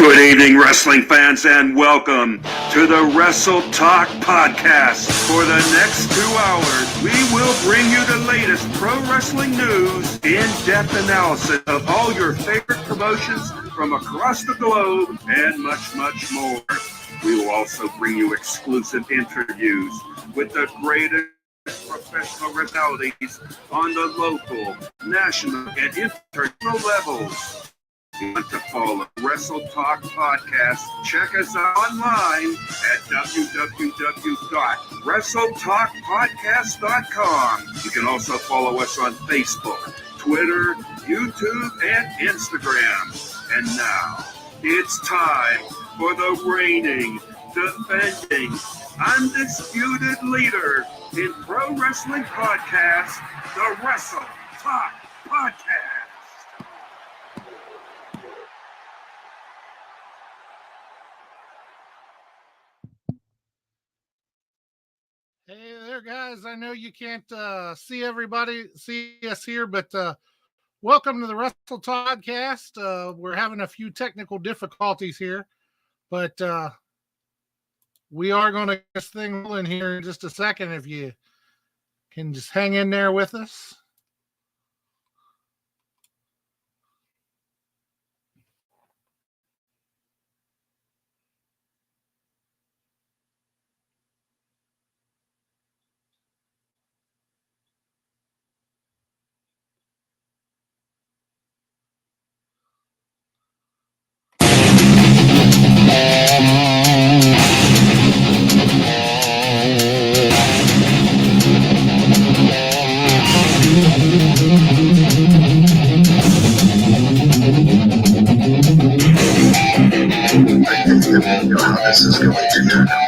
Good evening, wrestling fans, and welcome to the Wrestle Talk Podcast. For the next 2 hours, we will bring you the latest pro wrestling news, in-depth analysis of all your favorite promotions from across the globe, and much, much more. We will also bring you exclusive interviews with the greatest professional personalities on the local, national, and international levels. If you want to follow Wrestle Talk Podcast, check us out online at www.wrestletalkpodcast.com. You can also follow us on Facebook, Twitter, YouTube, and Instagram. And now, it's time for the reigning, defending, undisputed leader in pro wrestling podcasts, the Wrestle Talk Podcast. Hey there, guys. I know you can't see us here, but welcome to the Wrestle Talk Podcast. We're having a few technical difficulties here, but we are going to get this thing rolling here in just a second. If you can just hang in there with us. I know how this is going to turn out.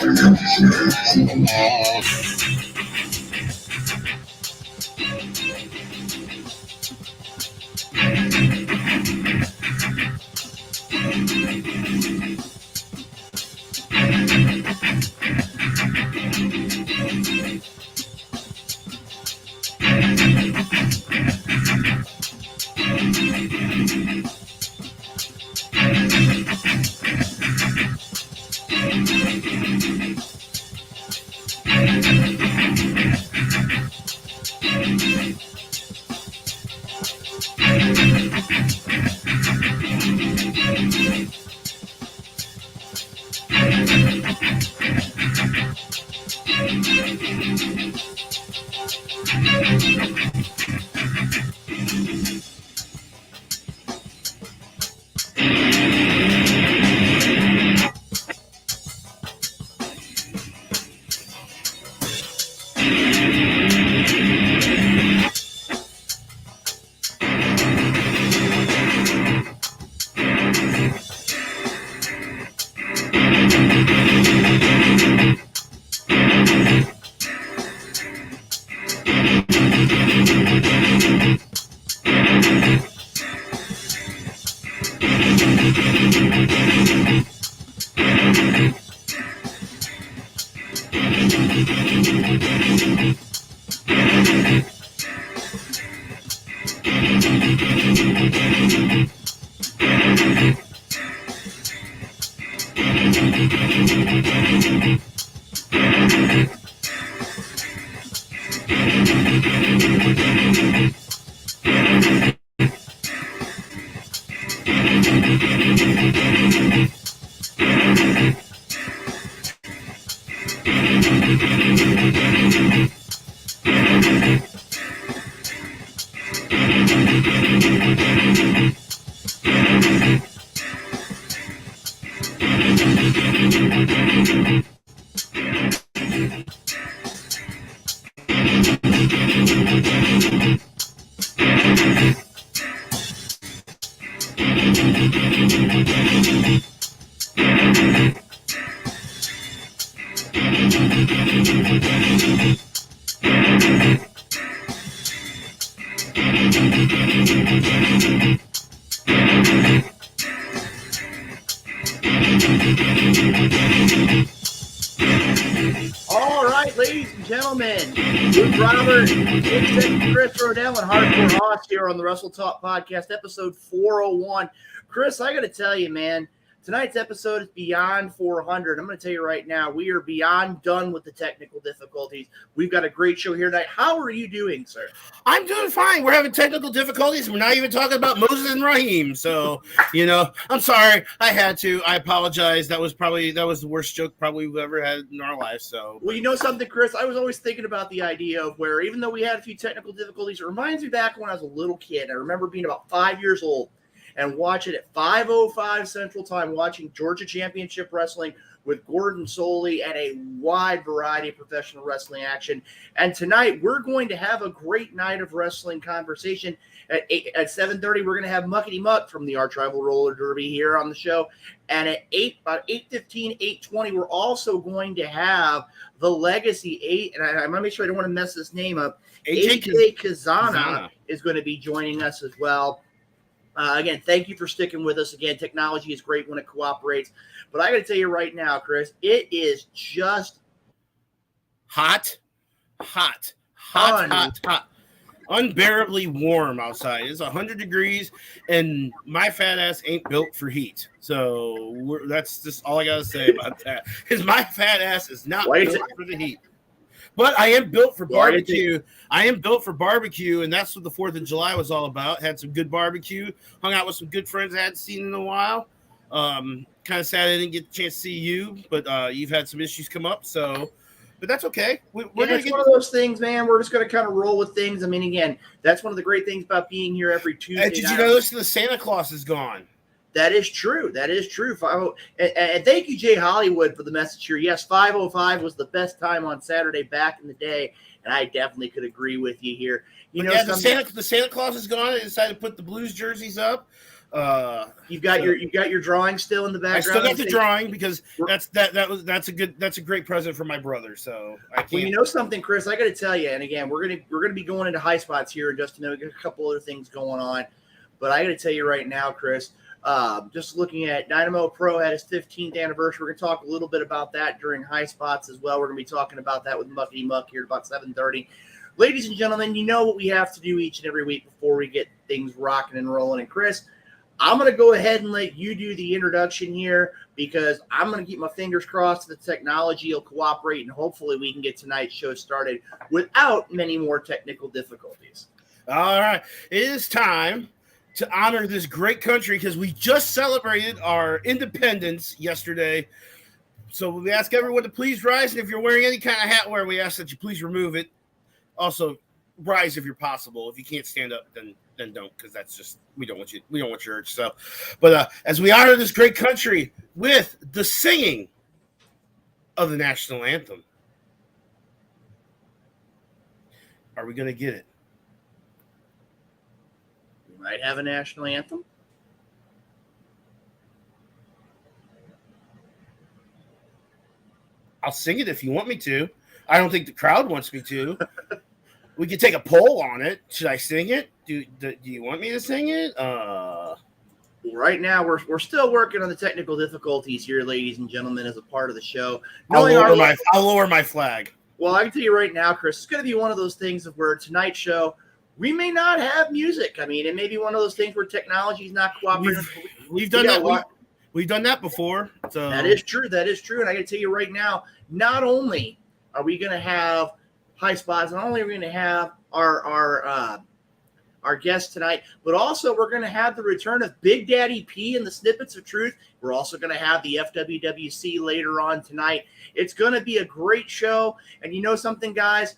All right, ladies and gentlemen, Luke Robert, Chris Rodell, and Hardcore Hoss here on the Wrestle Talk Podcast, episode 401. Chris, I got to tell you, man, Tonight's episode is beyond 400. I'm going to tell you right now, we are beyond done with the technical difficulties. We've got a great show here tonight. How are you doing, sir? I'm doing fine. We're having technical difficulties. We're not even talking about Moses and Raheem. So, I'm sorry. I had to. I apologize. That was the worst joke probably we've ever had in our lives. So, well, you know something, Chris? I was always thinking about the idea of where, even though we had a few technical difficulties, it reminds me back when I was a little kid. I remember being about 5 years old and watching at 5:05 Central Time, watching Georgia Championship Wrestling with Gordon Soley and a wide variety of professional wrestling action. And tonight, we're going to have a great night of wrestling conversation. At 7:30, we're going to have Muckety Muck from the Arch Rival Roller Derby here on the show. And at about 8:15, 8:20, we're also going to have the Legacy 8. And I'm going to make sure I don't want to mess this name up. AJ Cazana is going to be joining us as well. Again, thank you for sticking with us. Again, technology is great when it cooperates. But I got to tell you right now, Chris, it is just hot. Unbearably warm outside. It's 100 degrees, and my fat ass ain't built for heat. So that's just all I got to say about that. Because my fat ass is not built for the heat. But I am built for barbecue. I am built for barbecue, and that's what the 4th of July was all about. Had some good barbecue. Hung out with some good friends I hadn't seen in a while. Kind of sad I didn't get the chance to see you, but you've had some issues come up, so – but that's okay. It's one of those things, man. We're just going to kind of roll with things. I mean, again, that's one of the great things about being here every Tuesday. Did you notice the Santa Claus is gone? That is true. And thank you, Jay Hollywood, for the message here. Yes, 5:05 was the best time on Saturday back in the day, and I definitely could agree with you here. The Santa Claus is gone. They decided to put the Blues jerseys up. You've got your drawing still in the background. I still got the drawing because that's a great present for my brother. So I can't. Well, you know something, Chris, I got to tell you, and again, we're gonna be going into high spots here in just a minute. We got a couple other things going on, but I got to tell you right now, Chris. Just looking at Dynamo Pro had his 15th anniversary. We're going to talk a little bit about that during high spots as well. We're going to be talking about that with Muckety Muck here at about 7:30. Ladies and gentlemen, you know what we have to do each and every week before we get things rocking and rolling. And Chris, I'm going to go ahead and let you do the introduction here because I'm going to keep my fingers crossed that the technology will cooperate and hopefully we can get tonight's show started without many more technical difficulties. All right. It is time to honor this great country because we just celebrated our independence yesterday. So we ask everyone to please rise. And if you're wearing any kind of hat wear, we ask that you please remove it. Also, rise if you're possible. If you can't stand up, then don't, because that's just we don't want your urge. So, but as we honor this great country with the singing of the national anthem, are we going to get it? Might have a national anthem. I'll sing it if you want me to. I don't think the crowd wants me to. We could take a poll on it. Should I sing it? Do you want me to sing it? Right now, we're still working on the technical difficulties here, ladies and gentlemen, as a part of the show. I'll lower my flag. Well, I can tell you right now, Chris, it's going to be one of those things of where tonight's show, we may not have music. I mean, it may be one of those things where technology is not cooperating. We've done that. We've done that before. So that is true. And I can tell you right now, not only are we going to have high spots, not only are we going to have our guest tonight, but also we're going to have the return of Big Daddy P and the Snippets of Truth. We're also going to have the FWWC later on tonight. It's going to be a great show. And you know something, guys?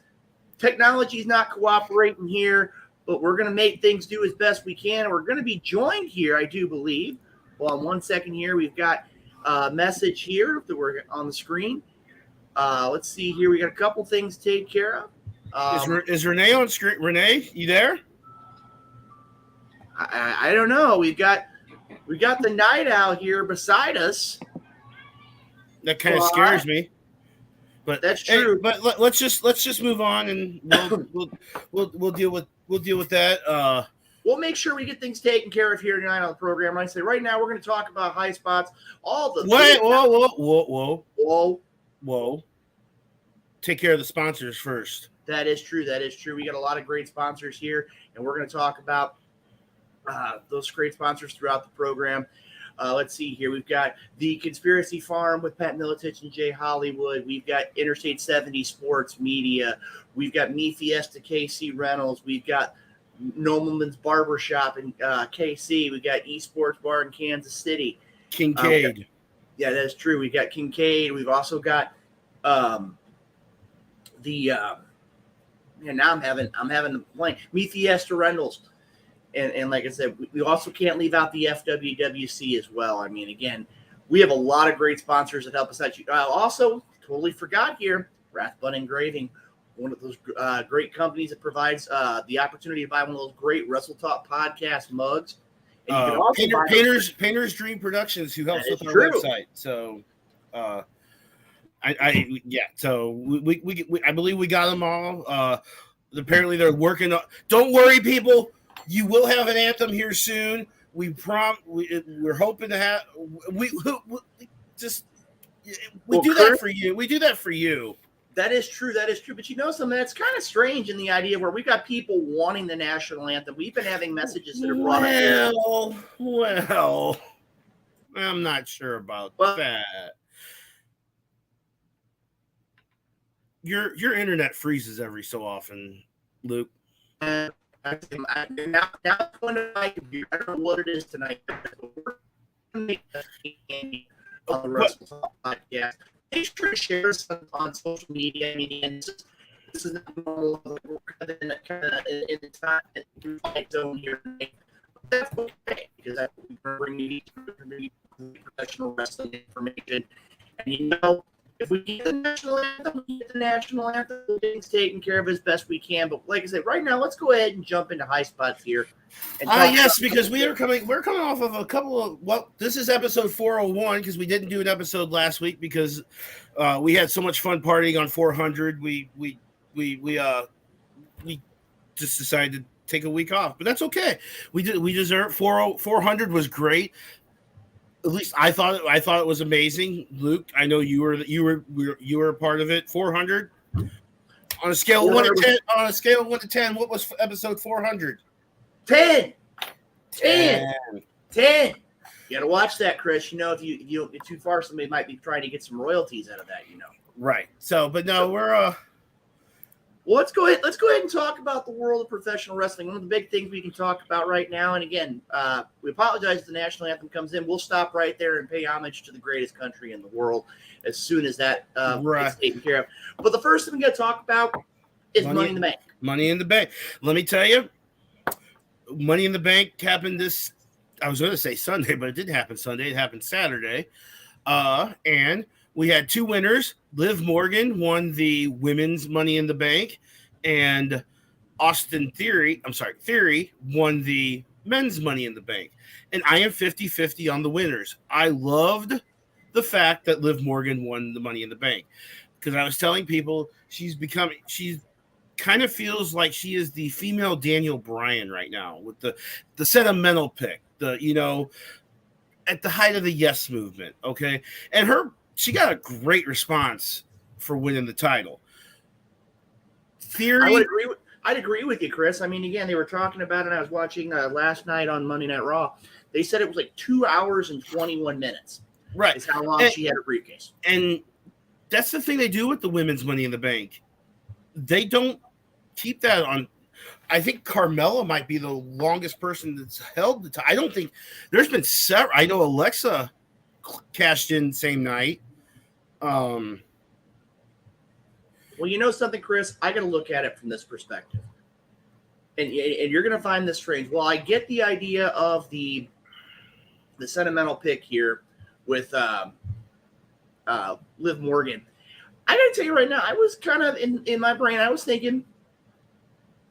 Technology is not cooperating here, but we're going to make things do as best we can. And we're going to be joined here, I do believe. Well, in 1 second here, we've got a message here that we're on the screen. Let's see here. We got a couple things to take care of. Is Renee on screen? Renee, you there? I don't know. We got the night out here beside us. That kind of scares me. But that's true. But let's just move on, and we'll deal with that. We'll make sure we get things taken care of here tonight on the program. Like I say, right now we're going to talk about high spots. Whoa! Take care of the sponsors first. That is true. We got a lot of great sponsors here, and we're going to talk about those great sponsors throughout the program. Let's see here. We've got the Conspiracy Farm with Pat Miletich and Jay Hollywood. We've got Interstate 70 Sports Media. We've got Me Fiesta KC Reynolds. We've got Nomelman's Barbershop in KC. We've got Esports Bar in Kansas City. Kincaid. Yeah, that is true. We've got Kincaid. We've also got and now I'm having the blank. Me Fiesta Reynolds. And like I said, we also can't leave out the FWWC as well. I mean, again, we have a lot of great sponsors that help us out. Also, totally forgot here, Rathbun Engraving, one of those great companies that provides the opportunity to buy one of those great Wrestle Talk podcast mugs. And you can also Painter's Dream Productions, who helps with our website. So, So I believe we got them all. Apparently, they're working on. Don't worry, people. You will have an anthem here soon. We're hoping to have. We do that for you. We do that for you. That is true. But you know something that's kind of strange in the idea where we got people wanting the national anthem. We've been having messages that are brought up. Well, I'm not sure about that. Your internet freezes every so often, Luke. Now it's going to my computer. I don't know what it is tonight. We're going to make on the Wrestle Talk podcast. Make sure to share us on social media. I mean, this is not normal. We're kind of in the time zone here tonight. That's okay, because we're bringing you professional wrestling information. And you know, if we get the national anthem, we're getting taken care of as best we can. But like I said, right now, let's go ahead and jump into high spots here. Yes, because we're coming off of a couple of. Well, this is episode 401 because we didn't do an episode last week because we had so much fun partying on 400. We just decided to take a week off, but that's okay. We deserve 400 was great. At least I thought it was amazing. Luke, I know you were a part of it. 400 on a scale of 1 to 10. On a scale of 1 to 10, what was episode 400? 10. You got to watch that, Chris. You know, if you don't get too far, somebody might be trying to get some royalties out of that. You know. Right. So, but no, we're Well, let's go ahead and talk about the world of professional wrestling. One of the big things we can talk about right now, and again, we apologize if the national anthem comes in. We'll stop right there and pay homage to the greatest country in the world as soon as that gets taken care of. But the first thing we got to talk about is Money in the Bank. Money in the Bank. Let me tell you, Money in the Bank happened this. I was going to say Sunday, but it didn't happen Sunday. It happened Saturday, and we had two winners. Liv Morgan won the women's Money in the Bank, and Theory won the men's Money in the Bank. And I am 50-50 on the winners. I loved the fact that Liv Morgan won the Money in the Bank because I was telling people she kind of feels like she is the female Daniel Bryan right now with the sentimental pick, at the height of the yes movement. Okay. And she got a great response for winning the title. Theory. I'd agree with you, Chris. I mean, again, they were talking about it. I was watching last night on Monday Night Raw. They said it was like 2 hours and 21 minutes. Right. Is how long she had her briefcase. And that's the thing they do with the women's Money in the Bank. They don't keep that on. I think Carmella might be the longest person that's held the title. I don't think there's been several. I know Alexa cashed in same night. Well, you know something, Chris? I got to look at it from this perspective. And you're going to find this strange. Well, I get the idea of the sentimental pick here with Liv Morgan. I got to tell you right now, I was kind of in my brain, I was thinking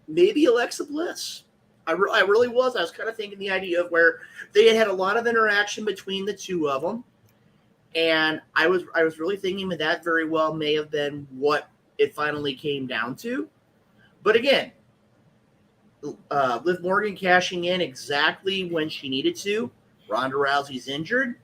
maybe Alexa Bliss. I really was. I was kind of thinking the idea of where they had a lot of interaction between the two of them. And I was really thinking that very well may have been what it finally came down to. But again, Liv Morgan cashing in exactly when she needed to. Ronda Rousey's injured,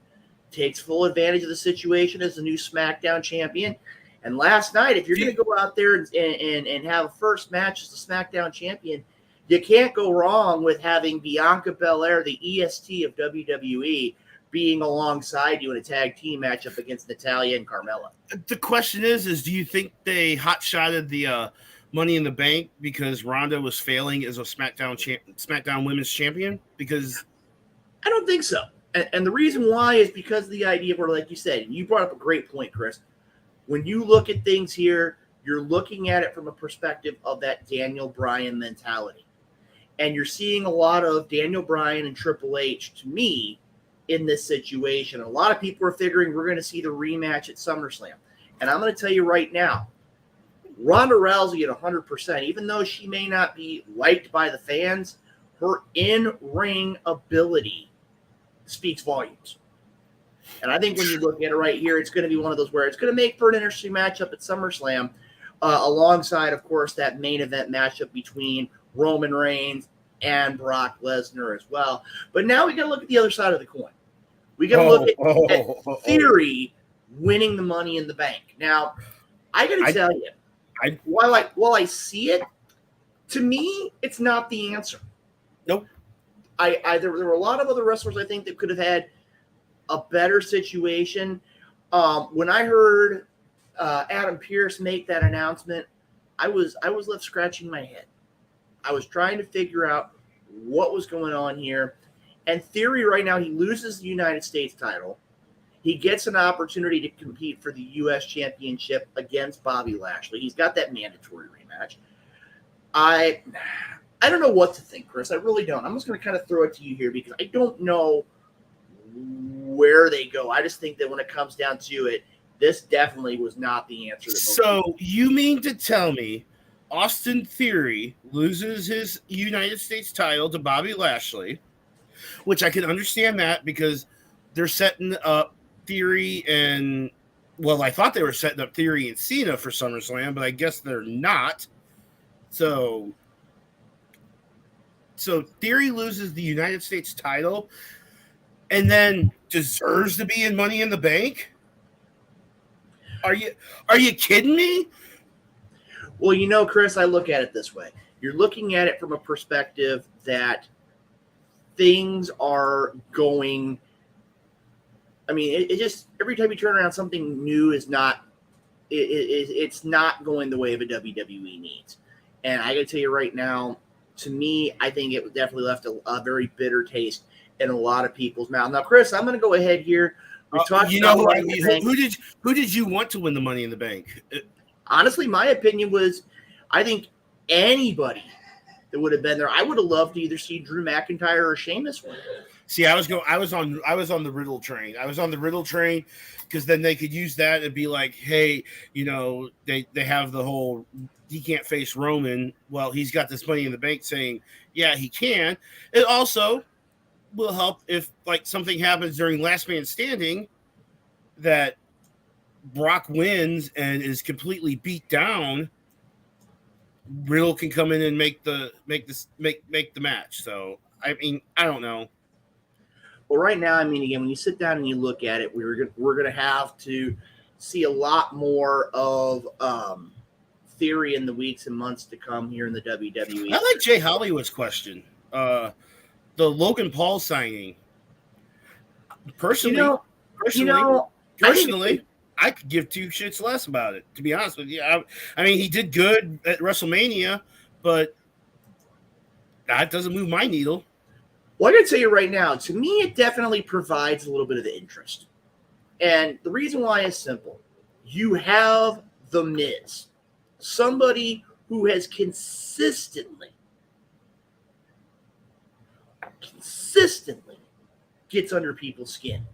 takes full advantage of the situation as the new SmackDown champion. And last night, if you're going to go out there and have a first match as the SmackDown champion, you can't go wrong with having Bianca Belair, the EST of WWE, being alongside you in a tag team matchup against Natalya and Carmella. The question is do you think they hot-shotted the Money in the Bank because Ronda was failing as a SmackDown Women's Champion? Because I don't think so. And the reason why is because of the idea where, like you said, and you brought up a great point, Chris. When you look at things here, you're looking at it from a perspective of that Daniel Bryan mentality. And you're seeing a lot of Daniel Bryan and Triple H, to me, in this situation. A lot of people are figuring we're going to see the rematch at SummerSlam. And I'm going to tell you right now, Ronda Rousey at 100%, even though she may not be liked by the fans, her in-ring ability speaks volumes. And I think when you look at it right here, it's going to be one of those where it's going to make for an interesting matchup at SummerSlam, alongside, of course, that main event matchup between Roman Reigns and Brock Lesnar as well. But now we got to look at the other side of the coin. We got to look at Theory winning the Money in the Bank. Now, I got to tell you, while I see it, to me, it's not the answer. Nope. There were a lot of other wrestlers I think that could have had a better situation. When I heard Adam Pearce make that announcement, I was left scratching my head. I was trying to figure out what was going on here. And Theory right now, he loses the United States title. He gets an opportunity to compete for the U.S. Championship against Bobby Lashley. He's got that mandatory rematch. I don't know what to think, Chris. I really don't. I'm just going to kind of throw it to you here because I don't know where they go. I just think that when it comes down to it, this definitely was not the answer. So you mean to tell me Austin Theory loses his United States title to Bobby Lashley, which I can understand that because they're setting up Theory and, well, I thought they were setting up Theory and Cena for SummerSlam, but I guess they're not. So Theory loses the United States title and then deserves to be in Money in the Bank? Are you kidding me? Well, Chris, I look at it this way. You're looking at it from a perspective that things are going. I mean, it just every time you turn around, something new is not. It's not going the way of a WWE needs. And I got to tell you right now, to me, I think it definitely left a very bitter taste in a lot of people's mouth. Now, Chris, I'm going to go ahead here. We've talked about who did you want to win the Money in the Bank? Honestly, my opinion was, I think anybody that would have been there, I would have loved to either see Drew McIntyre or Sheamus win. See, I was on the Riddle train. I was on the Riddle train because then they could use that and be like, hey, they have the whole he can't face Roman. Well, he's got this Money in the Bank saying, yeah, he can. It also will help if like something happens during Last Man Standing that Brock wins and is completely beat down. Riddle can come in and make the match. So I mean, I don't know. Well, right now, I mean, again, when you sit down and you look at it, we're going to have to see a lot more of Theory in the weeks and months to come here in the WWE. I like Jay Hollywood's question. The Logan Paul signing. Personally, I could give two shits less about it, to be honest with you. I mean, he did good at WrestleMania, but that doesn't move my needle. Well, I got to tell you right now, to me, it definitely provides a little bit of interest. And the reason why is simple. You have The Miz, somebody who has consistently gets under people's skin.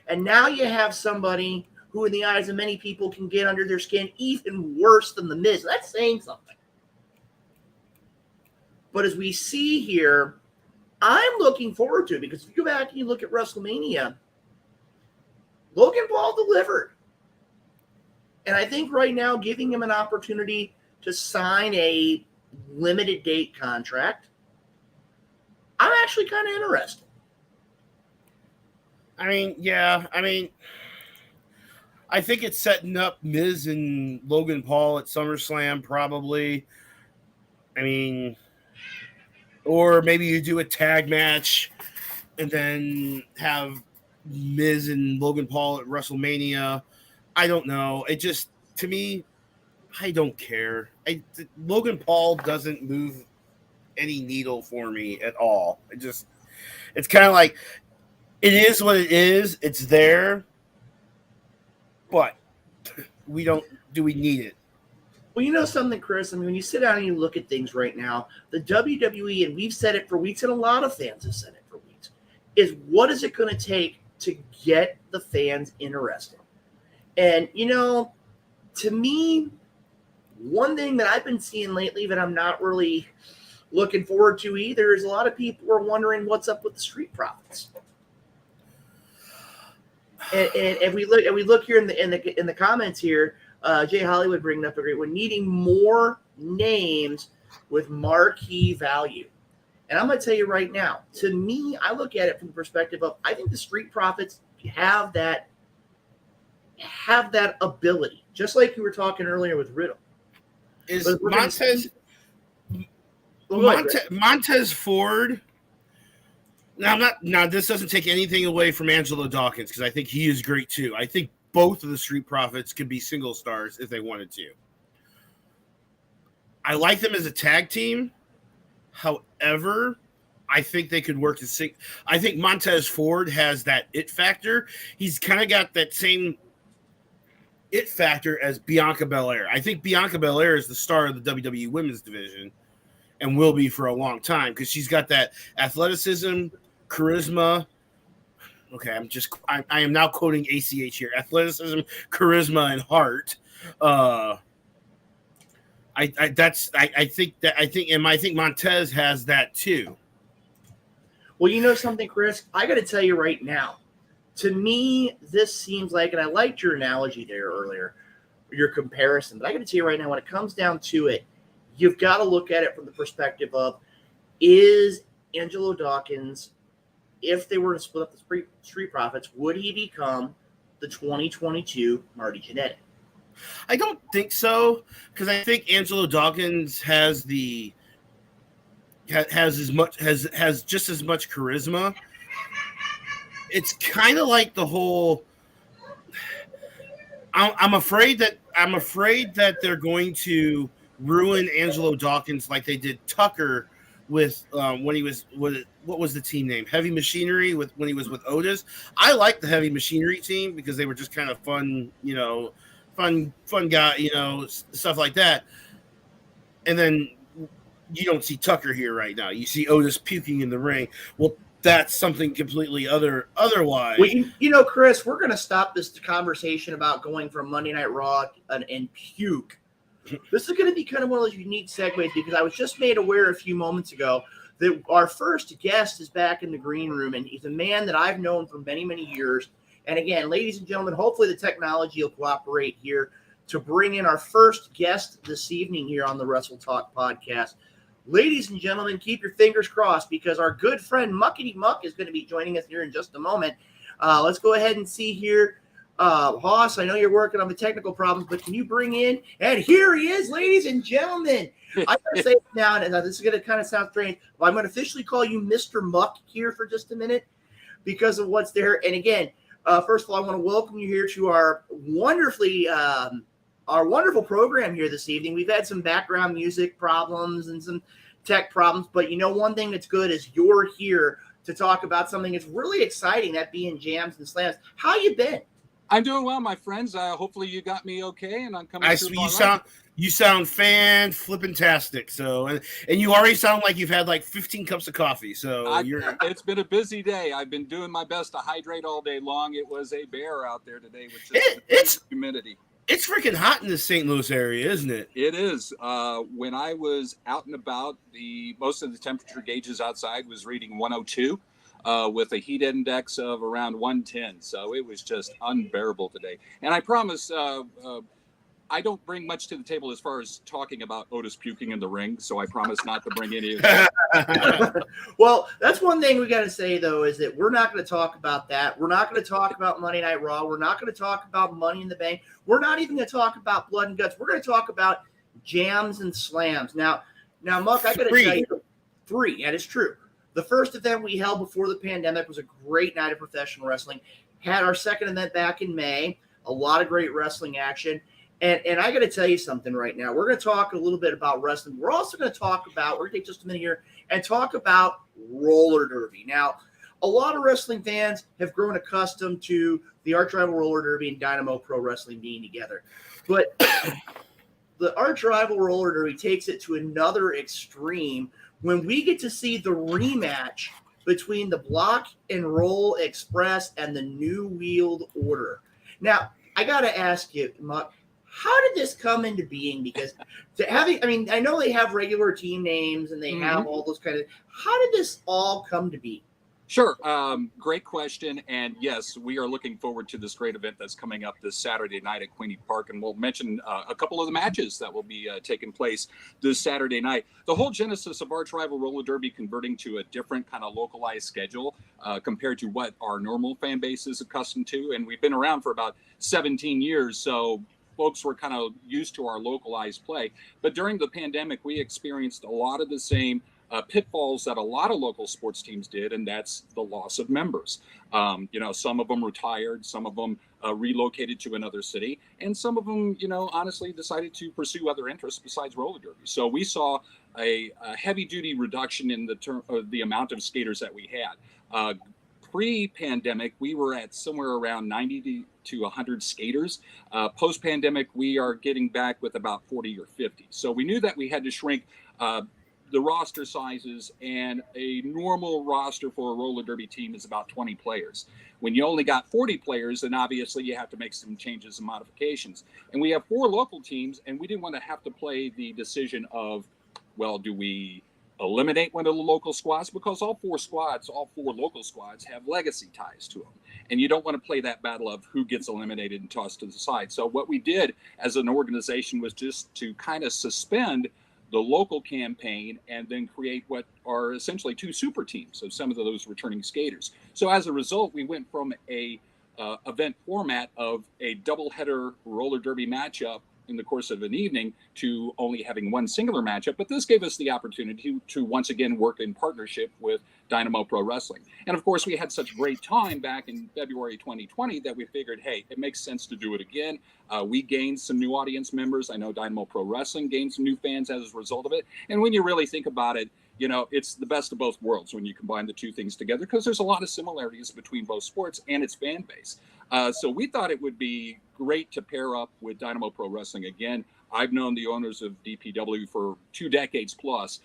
And now you have somebody who, in the eyes of many people, can get under their skin even worse than The Miz. That's saying something. But as we see here, I'm looking forward to it because if you go back and you look at WrestleMania, Logan Paul delivered. And I think right now, giving him an opportunity to sign a limited date contract, I'm actually kind of interested. I mean, yeah. I mean, I think it's setting up Miz and Logan Paul at SummerSlam, probably. I mean, or maybe you do a tag match and then have Miz and Logan Paul at WrestleMania. I don't know. It just, to me, I don't care. Logan Paul doesn't move any needle for me at all. It's kind of like, it is what it is. It's there, but do we need it? Well, you know something, Chris? I mean, when you sit down and you look at things right now, the WWE, and we've said it for weeks, and a lot of fans have said it for weeks, is what is it going to take to get the fans interested? And, to me, one thing that I've been seeing lately that I'm not really looking forward to either is a lot of people are wondering what's up with the Street Profits. And we look here in the comments here, Jay Hollywood bringing up a great one, needing more names with marquee value. And I'm going to tell you right now, to me, I look at it from the perspective of, I think the Street Profits have that ability, just like you were talking earlier with Riddle. Is Montez Ford? Now, this doesn't take anything away from Angelo Dawkins, because I think he is great too. I think both of the Street Profits could be single stars if they wanted to. I like them as a tag team. However, I think they could work as I think Montez Ford has that it factor. He's kind of got that same it factor as Bianca Belair. I think Bianca Belair is the star of the WWE Women's Division and will be for a long time, because she's got that athleticism, charisma. Okay, I am now quoting ACH here. Athleticism, charisma, and heart. I think Montez has that too. Well, you know something, Chris? I got to tell you right now. To me, this seems like, and I liked your analogy there earlier, your comparison, but I got to tell you right now, when it comes down to it, you've got to look at it from the perspective of, is Angelo Dawkins, if they were to split up the Street Profits, would he become the 2022 Marty Jannetty? I don't think so, because I think Angelo Dawkins has just as much charisma. It's kind of like the whole. I'm afraid that they're going to ruin Angelo Dawkins like they did Tucker with when he was what was the team name? Heavy Machinery when he was with Otis. I like the Heavy Machinery team because they were just kind of fun, fun guy, stuff like that. And then you don't see Tucker here right now. You see Otis puking in the ring. Well, that's something completely otherwise. Well, Chris, we're going to stop this conversation about going from Monday Night Raw and puke. This is going to be kind of one of those unique segues, because I was just made aware a few moments ago that our first guest is back in the green room, and he's a man that I've known for many, many years. And again, ladies and gentlemen, hopefully the technology will cooperate here to bring in our first guest this evening here on the Wrestle Talk podcast. Ladies and gentlemen, keep your fingers crossed, because our good friend Muckety Muck is going to be joining us here in just a moment. Let's go ahead and see here. Hoss, I know you're working on the technical problems, but can you bring in? And here he is, ladies and gentlemen. I'm going to say it now, and this is going to kind of sound strange, but I'm going to officially call you Mr. Muck here for just a minute because of what's there. And again, first of all, I want to welcome you here to our wonderful program here this evening. We've had some background music problems and some tech problems, but one thing that's good is you're here to talk about something that's really exciting, that being Jams and Slams. How you been? I'm doing well, my friends. Hopefully you got me okay, and I'm coming. You sound fan-flippin-tastic. So, and you already sound like you've had like 15 cups of coffee. So it's been a busy day. I've been doing my best to hydrate all day long. It was a bear out there today with just humidity. It's freaking hot in the St. Louis area, isn't it? It is. When I was out and about, most of the temperature gauges outside was reading 102. With a heat index of around 110. So it was just unbearable today. And I promise I don't bring much to the table as far as talking about Otis puking in the ring. So I promise not to bring any of that. Well, that's one thing we got to say, though, is that we're not going to talk about that. We're not going to talk about Monday Night Raw. We're not going to talk about Money in the Bank. We're not even going to talk about Blood and Guts. We're going to talk about Jams and Slams. Now, Muck, I got to tell you, 3. That is true. The first event we held before the pandemic was a great night of professional wrestling. Had our second event back in May, a lot of great wrestling action. And I got to tell you something right now. We're going to talk a little bit about wrestling. We're also going to talk about, we're going to take just a minute here and talk about roller derby. Now, a lot of wrestling fans have grown accustomed to the arch rival roller derby and Dynamo Pro Wrestling being together. But the arch rival roller derby takes it to another extreme when we get to see the rematch between the Block and Roll Express and the New Wheeled Order. Now, I got to ask you, Muck, how did this come into being? Because I know they have regular team names and they have all those kind of. How did this all come to be? Sure. Great question. And yes, we are looking forward to this great event that's coming up this Saturday night at Queenie Park. And we'll mention a couple of the matches that will be taking place this Saturday night. The whole genesis of Arch Rival Roller Derby converting to a different kind of localized schedule compared to what our normal fan base is accustomed to. And we've been around for about 17 years. So folks were kind of used to our localized play. But during the pandemic, we experienced a lot of the same pitfalls that a lot of local sports teams did, and that's the loss of members. Some of them retired, some of them relocated to another city, and some of them, honestly decided to pursue other interests besides roller derby. So we saw a heavy-duty reduction in the amount of skaters that we had. Pre-pandemic, we were at somewhere around 90 to 100 skaters. Post-pandemic, we are getting back with about 40 or 50. So we knew that we had to shrink the roster sizes, and a normal roster for a roller derby team is about 20 players. When you only got 40 players, then obviously you have to make some changes and modifications. And we have 4 local teams, and we didn't want to have to play the decision of, well, do we eliminate one of the local squads? Because all 4 local squads have legacy ties to them. And you don't want to play that battle of who gets eliminated and tossed to the side. So what we did as an organization was just to kind of suspend the local campaign and then create what are essentially 2 super teams of some of those returning skaters. So as a result, we went from a event format of a doubleheader roller derby matchup in the course of an evening to only having one singular matchup. But this gave us the opportunity to once again work in partnership with Dynamo Pro Wrestling. And of course, we had such great time back in February 2020 that we figured, hey, it makes sense to do it again. We gained some new audience members. I know Dynamo Pro Wrestling gained some new fans as a result of it. And when you really think about it, it's the best of both worlds when you combine the 2 things together, because there's a lot of similarities between both sports and its fan base. So we thought it would be great to pair up with Dynamo Pro Wrestling again. I've known the owners of DPW for 2 decades plus.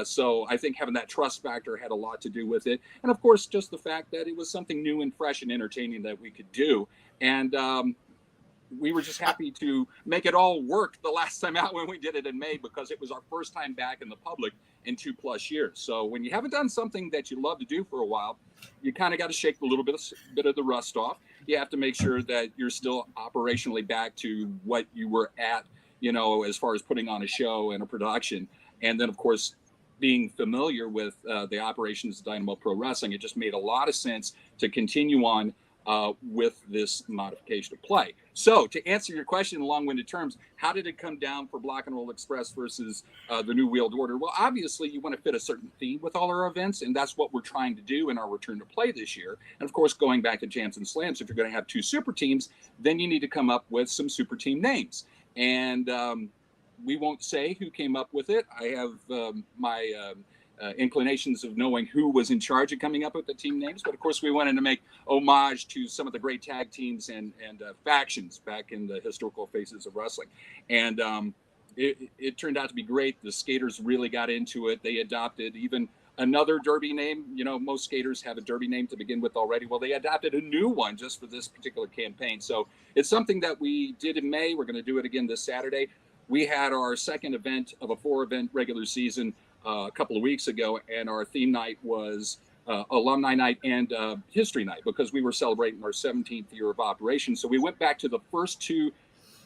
So I think having that trust factor had a lot to do with it. And of course, just the fact that it was something new and fresh and entertaining that we could do. And we were just happy to make it all work the last time out when we did it in May, because it was our first time back in the public in 2+ years. So when you haven't done something that you love to do for a while, you kind of got to shake a little bit of the rust off. You have to make sure that you're still operationally back to what you were at, as far as putting on a show and a production. And then, of course, being familiar with the operations of Dynamo Pro Wrestling, it just made a lot of sense to continue on with this modification of play. So to answer your question in long-winded terms, how did it come down for Block and Roll Express versus the New Wheeled Order? Well, obviously you want to fit a certain theme with all our events, and that's what we're trying to do in our return to play this year. And of course, going back to Jams and Slams, if you're going to have 2 super teams, then you need to come up with some super team names. And we won't say who came up with it. I have my inclinations of knowing who was in charge of coming up with the team names. But of course, we wanted to make homage to some of the great tag teams and factions back in the historical phases of wrestling. And it turned out to be great. The skaters really got into it. They adopted even another derby name. Most skaters have a derby name to begin with already. Well, they adopted a new one just for this particular campaign. So it's something that we did in May. We're going to do it again this Saturday. We had our second event of a 4-event regular season a couple of weeks ago, and our theme night was alumni night and history night, because we were celebrating our 17th year of operation. So we went back to the first 2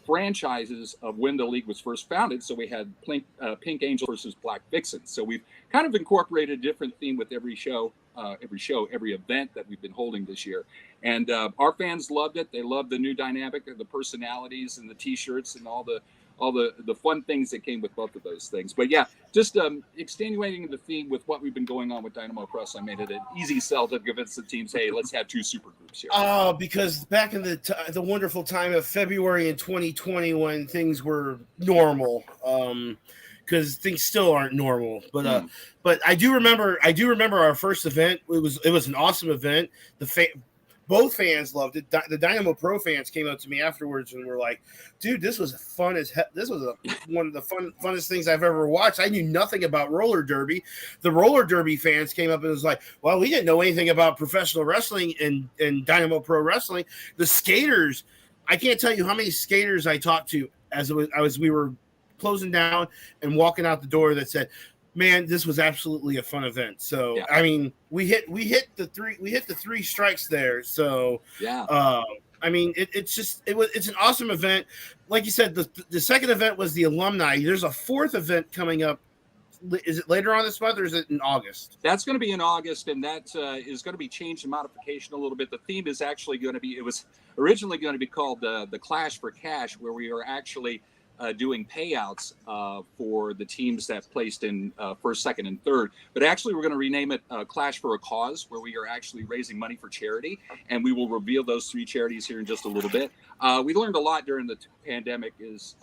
franchises of when the league was first founded. So we had Pink Angel versus Black Vixen. So we've kind of incorporated a different theme with every event that we've been holding this year. And our fans loved it. They loved the new dynamic of the personalities and the T-shirts and all the all the fun things that came with both of those things. But yeah, just extenuating the theme with what we've been going on with Dynamo Pro Wrestling made it an easy sell to convince the teams, hey, let's have 2 super groups here. Oh, because back in the wonderful time of February in 2020 when things were normal, because things still aren't normal. But I do remember our first event. It was an awesome event. Both fans loved it. The Dynamo Pro fans came up to me afterwards and were like, "Dude, this was fun as hell. This was one of the funnest things I've ever watched. I knew nothing about roller derby." The roller derby fans came up and was like, "Well, we didn't know anything about professional wrestling and Dynamo Pro Wrestling." The skaters, I can't tell you how many skaters I talked to as we were closing down and walking out the door that said, "Man, this was absolutely a fun event." So, yeah. I mean, we hit the 3 strikes there. So, yeah. I mean, it's an awesome event. Like you said, the second event was the alumni. There's a 4th event coming up. Is it later on this month or is it in August? That's going to be in August, and that is going to be changed and modification a little bit. The theme is actually going to be, it was originally going to be called the Clash for Cash, where we are actually doing payouts for the teams that placed in first, second, and third. But actually, we're going to rename it Clash for a Cause, where we are actually raising money for charity. And we will reveal those 3 charities here in just a little bit. We learned a lot during the pandemic is,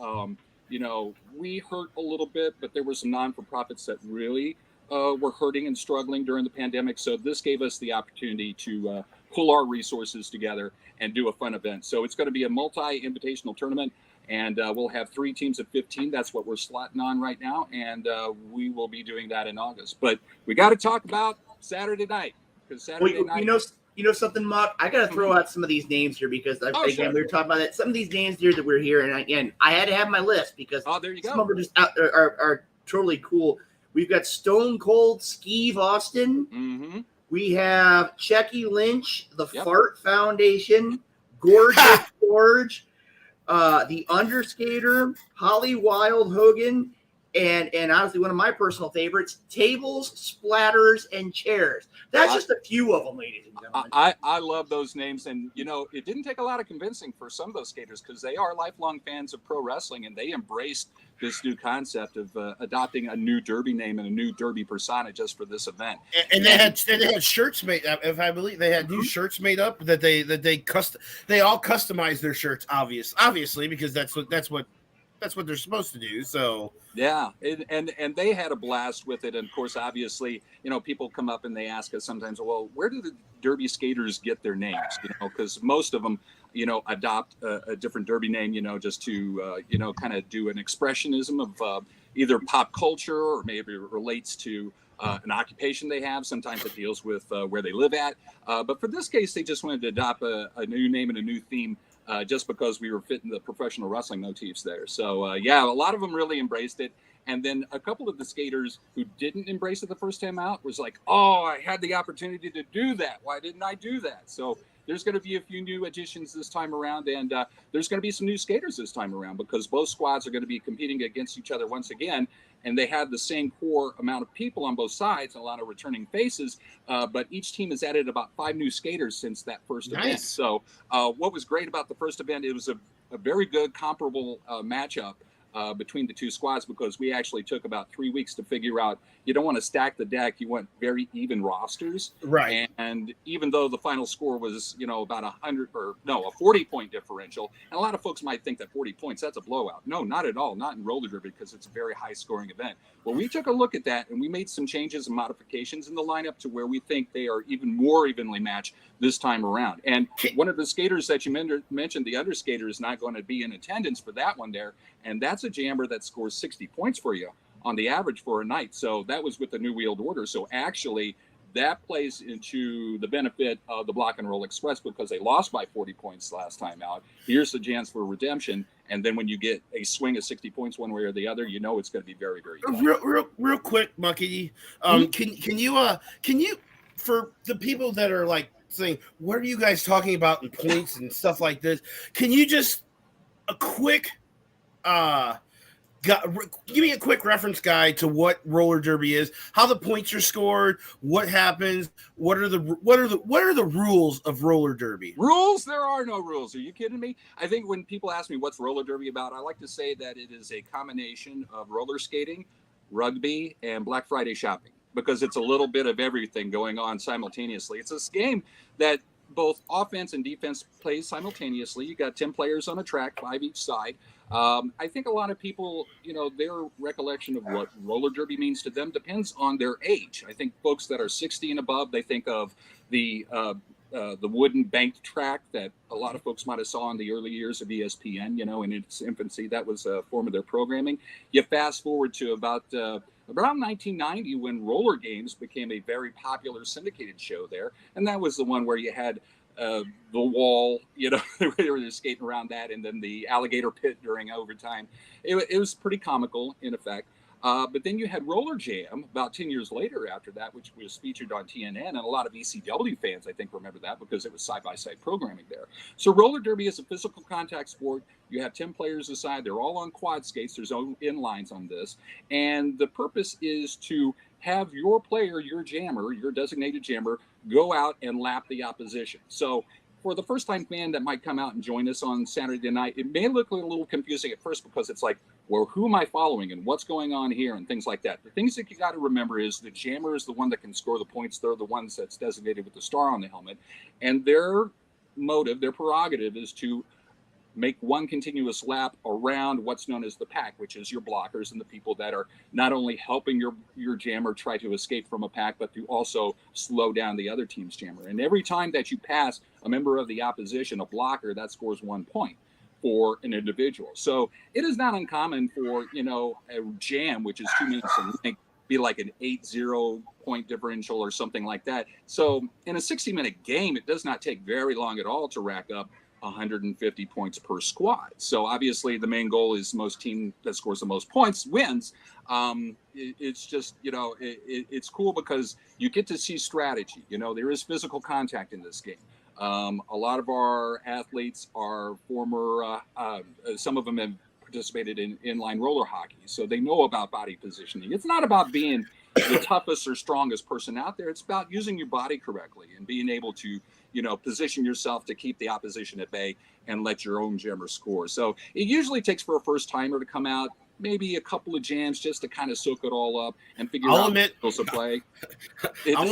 we hurt a little bit, but there were some non-for-profits that really were hurting and struggling during the pandemic. So this gave us the opportunity to pull our resources together and do a fun event. So it's going to be a multi-invitational tournament. And we'll have 3 teams of 15. That's what we're slotting on right now. And we will be doing that in August. But we got to talk about Saturday night. Because Saturday night. You know something, Muck? I got to throw out some of these names here because, again, we were talking about that. Some of these names here that we're here. And again, I had to have my list because there you go. Some of them are just are totally cool. We've got Stone Cold Steve Austin. Mm-hmm. We have Checky Lynch, the Fart Foundation, Gorgeous George. The Underskater, Holly Wild Hogan, and honestly, one of my personal favorites, Tables, Splatters, and Chairs. That's just a few of them, ladies and gentlemen. I love those names, and it didn't take a lot of convincing for some of those skaters because they are lifelong fans of pro wrestling, and they embraced this new concept of adopting a new derby name and a new derby persona just for this event. And they had shirts made up. If I believe they had new shirts made up that they all customized their shirts, obviously because that's what they're supposed to do. So yeah, and they had a blast with it. And of course, obviously, people come up and they ask us sometimes, well, where do the derby skaters get their names? Because most of them, adopt a different derby name, just to kind of do an expressionism of either pop culture or maybe it relates to an occupation they have. Sometimes it deals with where they live at. But for this case, they just wanted to adopt a new name and a new theme. Just because we were fitting the professional wrestling motifs there. So, a lot of them really embraced it. And then a couple of the skaters who didn't embrace it the first time out was like, oh, I had the opportunity to do that. Why didn't I do that? So there's going to be a few new additions this time around. And there's going to be some new skaters this time around because both squads are going to be competing against each other once again. And they have the same core amount of people on both sides, a lot of returning faces. But each team has added about 5 new skaters since that first event. So what was great about the first event, it was a very good comparable matchup between the 2 squads because we actually took about 3 weeks to figure out you don't want to stack the deck. You want very even rosters. Right. And even though the final score was, about a 40-point differential, and a lot of folks might think that 40 points, that's a blowout. No, not at all. Not in roller derby because it's a very high scoring event. Well, we took a look at that and we made some changes and modifications in the lineup to where we think they are even more evenly matched this time around. And one of the skaters that you mentioned, the underskater, is not going to be in attendance for that one there. And that's a jammer that scores 60 points for you on the average for a night. So that was with the New Wheeled Order. So actually that plays into the benefit of the Block and Roll Express because they lost by 40 points last time out. Here's the chance for redemption. And then when you get a swing of 60 points one way or the other, it's going to be very, very tough. Real quick, Muckety, can you, for the people that are like saying, what are you guys talking about in points and stuff like this? Can you just a quick Give me a quick reference guide to what roller derby is, how the points are scored, what happens, what are the rules of roller derby? Rules? There are no rules. Are you kidding me? I think when people ask me what's roller derby about, I like to say that it is a combination of roller skating, rugby, and Black Friday shopping, because it's a little bit of everything going on simultaneously. It's this game that both offense and defense plays simultaneously. You got 10 players on a track, 5 each side. I think a lot of people, their recollection of what roller derby means to them depends on their age. I think folks that are 60 and above, they think of the wooden banked track that a lot of folks might have saw in the early years of ESPN, in its infancy. That was a form of their programming. You fast forward to about around 1990 when roller games became a very popular syndicated show there. And that was the one where you had the wall, they were skating around that, and then the alligator pit during overtime. It was pretty comical in effect. But then you had Roller Jam about 10 years later after that, which was featured on TNN. And a lot of ECW fans, I think, remember that because it was side-by-side programming there. So roller derby is a physical contact sport. You have 10 players aside. They're all on quad skates. There's no inlines on this. And the purpose is to have your player, your jammer, your designated jammer, go out and lap the opposition. So for the first-time fan that might come out and join us on Saturday night, it may look a little confusing at first because it's like, well, who am I following and what's going on here and things like that. The things that you got to remember is the jammer is the one that can score the points. They're the ones that's designated with the star on the helmet. And their motive, their prerogative is to make one continuous lap around what's known as the pack, which is your blockers and the people that are not only helping your jammer try to escape from a pack, but to also slow down the other team's jammer. And every time that you pass a member of the opposition, a blocker, that scores 1 point for an individual. So it is not uncommon for, a jam, which is 2 minutes in length, be like an 8-0 point differential or something like that. So in a 60-minute game, it does not take very long at all to rack up 150 points per squad. So obviously the main goal is most team that scores the most points wins. It's just, it's cool because you get to see strategy. There is physical contact in this game. A lot of our athletes are former, some of them have participated in inline roller hockey, so they know about body positioning. It's not about being the toughest or strongest person out there. It's about using your body correctly and being able to, position yourself to keep the opposition at bay and let your own jammer score. So it usually takes for a first timer to come out, maybe a couple of jams just to kind of soak it all up and figure out rules to play. I'll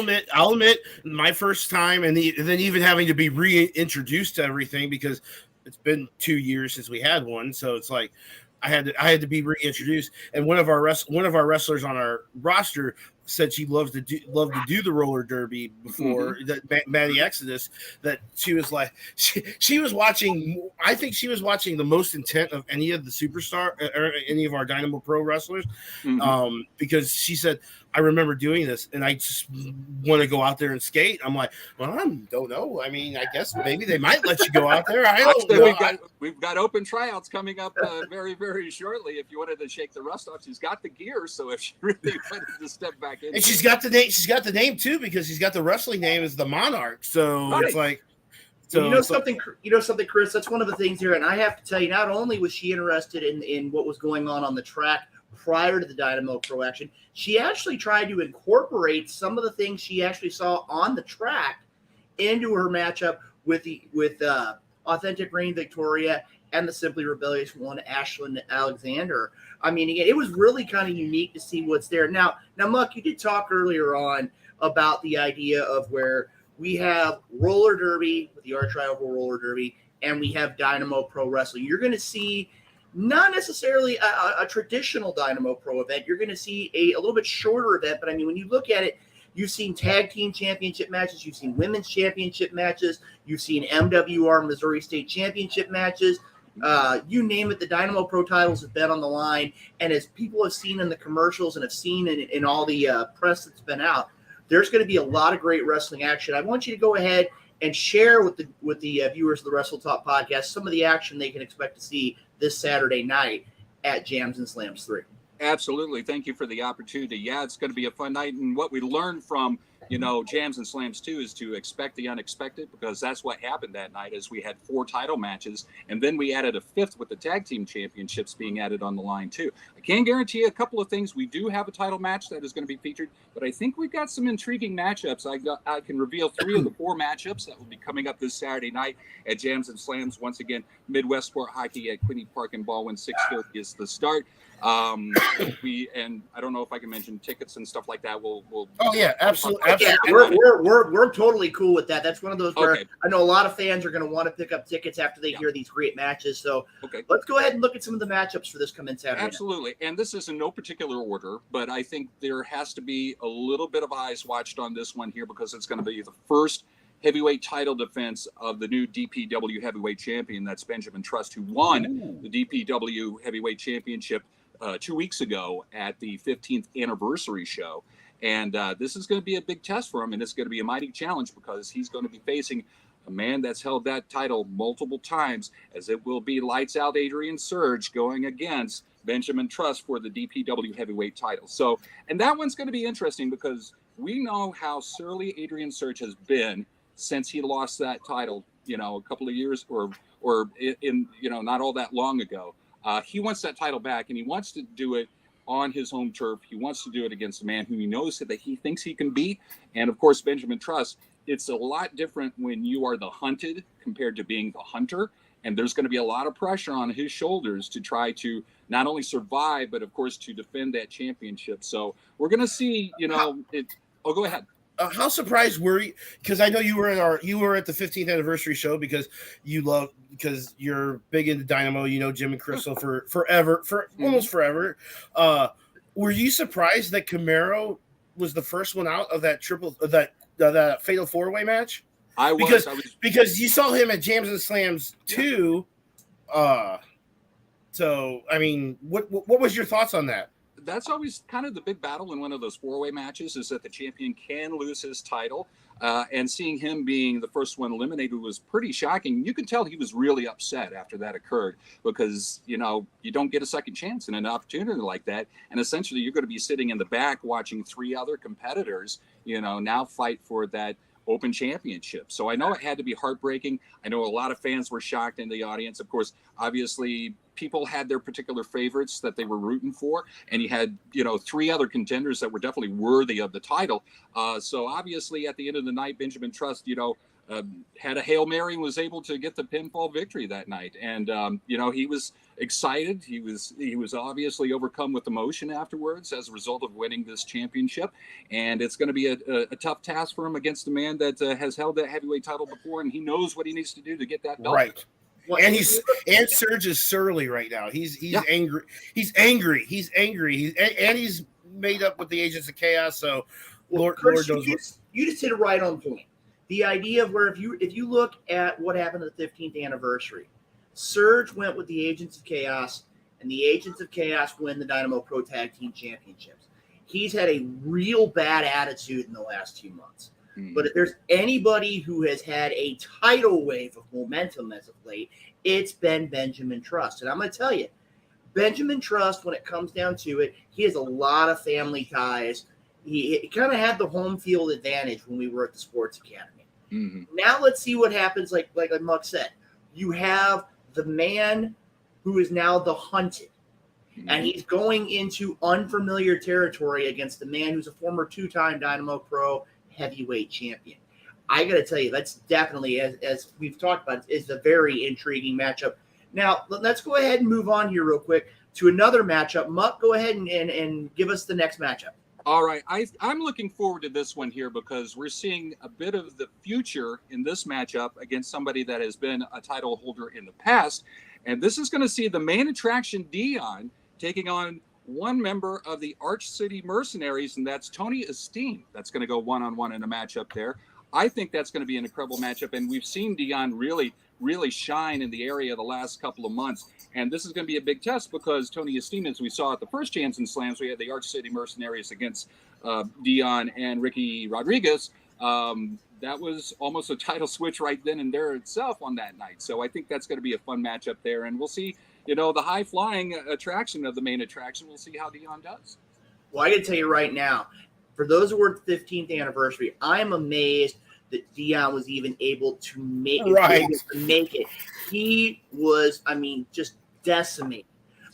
admit my first time and then even having to be reintroduced to everything because it's been 2 years since we had one. So it's like I had to be reintroduced. And one of our wrestlers on our roster said she loved to do the roller derby before that Maddie Exodus, that she was like she was watching. I think she was watching the most intent of any of the superstar or any of our Dynamo Pro wrestlers, because she said, I remember doing this and I just want to go out there and skate. I'm like, well, I don't know. I mean, I guess maybe they might let you go out there. I don't know. We've got open tryouts coming up very, very shortly. If you wanted to shake the rust off, she's got the gear. So if she really wanted to step back in, and she's got the name. She's got the name too because she's got the wrestling name as the Monarch. So It's like. So, something, Chris. That's one of the things here, and I have to tell you, not only was she interested in what was going on the track prior to the Dynamo Pro action, she actually tried to incorporate some of the things she actually saw on the track into her matchup with Authentic Reign Victoria and the Simply Rebellious one, Ashlyn Alexander. I mean, again, it was really kind of unique to see what's there. Now, Muck, you did talk earlier on about the idea of where we have roller derby with the Arch Rival Roller Derby, and we have Dynamo Pro Wrestling. You're going to see not necessarily a traditional Dynamo Pro event. You're going to see a little bit shorter event, but I mean, when you look at it, you've seen tag team championship matches, you've seen women's championship matches, you've seen MWR Missouri State championship matches. You name it, the Dynamo Pro titles have been on the line, and as people have seen in the commercials and have seen in all the press that's been out, there's going to be a lot of great wrestling action. I want you to go ahead and share with the viewers of the Wrestle Talk podcast some of the action they can expect to see this Saturday night at Jams and Slams 3. Absolutely. Thank you for the opportunity. Yeah, it's going to be a fun night. And what we learned from jams and slams too, is to expect the unexpected, because that's what happened that night, as we had 4 title matches, and then we added a 5th with the tag team championships being added on the line too. I can guarantee a couple of things. We do have a title match that is going to be featured, but I think we've got some intriguing matchups. I can reveal 3 of the 4 matchups that will be coming up this Saturday night at Jams and Slams. Once again, Midwest Sport Hockey at Quinny Park in Baldwin, 6:30 is the start. And I don't know if I can mention tickets and stuff like that. We'll Oh yeah, absolutely. Yeah, we're totally cool with that. That's one of those where Okay. I know a lot of fans are going to want to pick up tickets after they hear these great matches. So Okay. let's go ahead and look at some of the matchups for this coming Saturday night. Absolutely. And this is in no particular order, but I think there has to be a little bit of eyes watched on this one here, because it's going to be the first heavyweight title defense of the new DPW heavyweight champion. That's Benjamin Trust, who won the DPW heavyweight championship 2 weeks ago at the 15th anniversary show. And this is going to be a big test for him, and it's going to be a mighty challenge, because he's going to be facing a man that's held that title multiple times, as it will be lights out Adrian Surge going against Benjamin Trust for the DPW heavyweight title. So, and that one's going to be interesting, because we know how surly Adrian Surge has been since he lost that title, a couple of years or in not all that long ago. He wants that title back, and he wants to do it on his home turf. He wants to do it against a man who he knows that he thinks he can beat. And of course, Benjamin Trust, it's a lot different when you are the hunted compared to being the hunter. And there's going to be a lot of pressure on his shoulders to try to not only survive, but of course to defend that championship. So we're going to see, Oh, go ahead. How surprised were you? Because I know you were at the 15th anniversary show, because you're big into Dynamo. Jim and Crystal for almost forever. Were you surprised that Camaro was the first one out of that that fatal 4-way match? I was because you saw him at Jams and Slams too. So I mean, what was your thoughts on that? That's always kind of the big battle in one of those 4-way matches, is that the champion can lose his title. And seeing him being the first one eliminated was pretty shocking. You could tell he was really upset after that occurred, because, you don't get a second chance in an opportunity like that. And essentially you're going to be sitting in the back watching 3 other competitors, now fight for that open championship. So I know it had to be heartbreaking. I know a lot of fans were shocked in the audience. Of course, obviously people had their particular favorites that they were rooting for, and you had 3 other contenders that were definitely worthy of the title. So obviously at the end of the night, Benjamin Trust had a Hail Mary and was able to get the pinfall victory that night. And he was excited. He was obviously overcome with emotion afterwards as a result of winning this championship. And it's going to be a tough task for him against a man that has held that heavyweight title before, and he knows what he needs to do to get that belt. Right. And Surge is surly right now. He's angry. He's angry. He's made up with the Agents of Chaos. So Lord knows what. You just hit it right on point. The idea of where if you look at what happened at the 15th anniversary, Surge went with the Agents of Chaos, and the Agents of Chaos win the Dynamo Pro Tag Team Championships. He's had a real bad attitude in the last 2 months. But if there's anybody who has had a tidal wave of momentum as of late, it's been Benjamin Trust. And I'm going to tell you, Benjamin Trust, when it comes down to it, he has a lot of family ties. He kind of had the home field advantage when we were at the Sports Academy. Mm-hmm. Now let's see what happens. Like Muck said, you have the man who is now the hunted, and he's going into unfamiliar territory against the man who's a former 2-time Dynamo Pro heavyweight champion. I got to tell you, that's definitely, as we've talked about, is a very intriguing matchup. Now, let's go ahead and move on here real quick to another matchup. Muck, go ahead and give us the next matchup. All right. I'm looking forward to this one here, because we're seeing a bit of the future in this matchup against somebody that has been a title holder in the past. And this is going to see the main attraction, Dion, taking on one member of the Arch City Mercenaries, and that's Tony Esteem. That's going to go one-on-one in a matchup there. I think that's going to be an incredible matchup, and we've seen Dion really shine in the area the last couple of months. And this is going to be a big test, because Tony Esteem, as we saw at the first Jams and Slams, we had the Arch City Mercenaries against Dion and Ricky Rodriguez. That was almost a title switch right then and there itself on that night. So I think that's going to be a fun matchup there, and we'll see, the high-flying attraction of the main attraction. We'll see how Dion does. Well, I got to tell you right now, For those who were 15th anniversary, I am amazed that Dion was even able to make it. Right. He was, just decimated.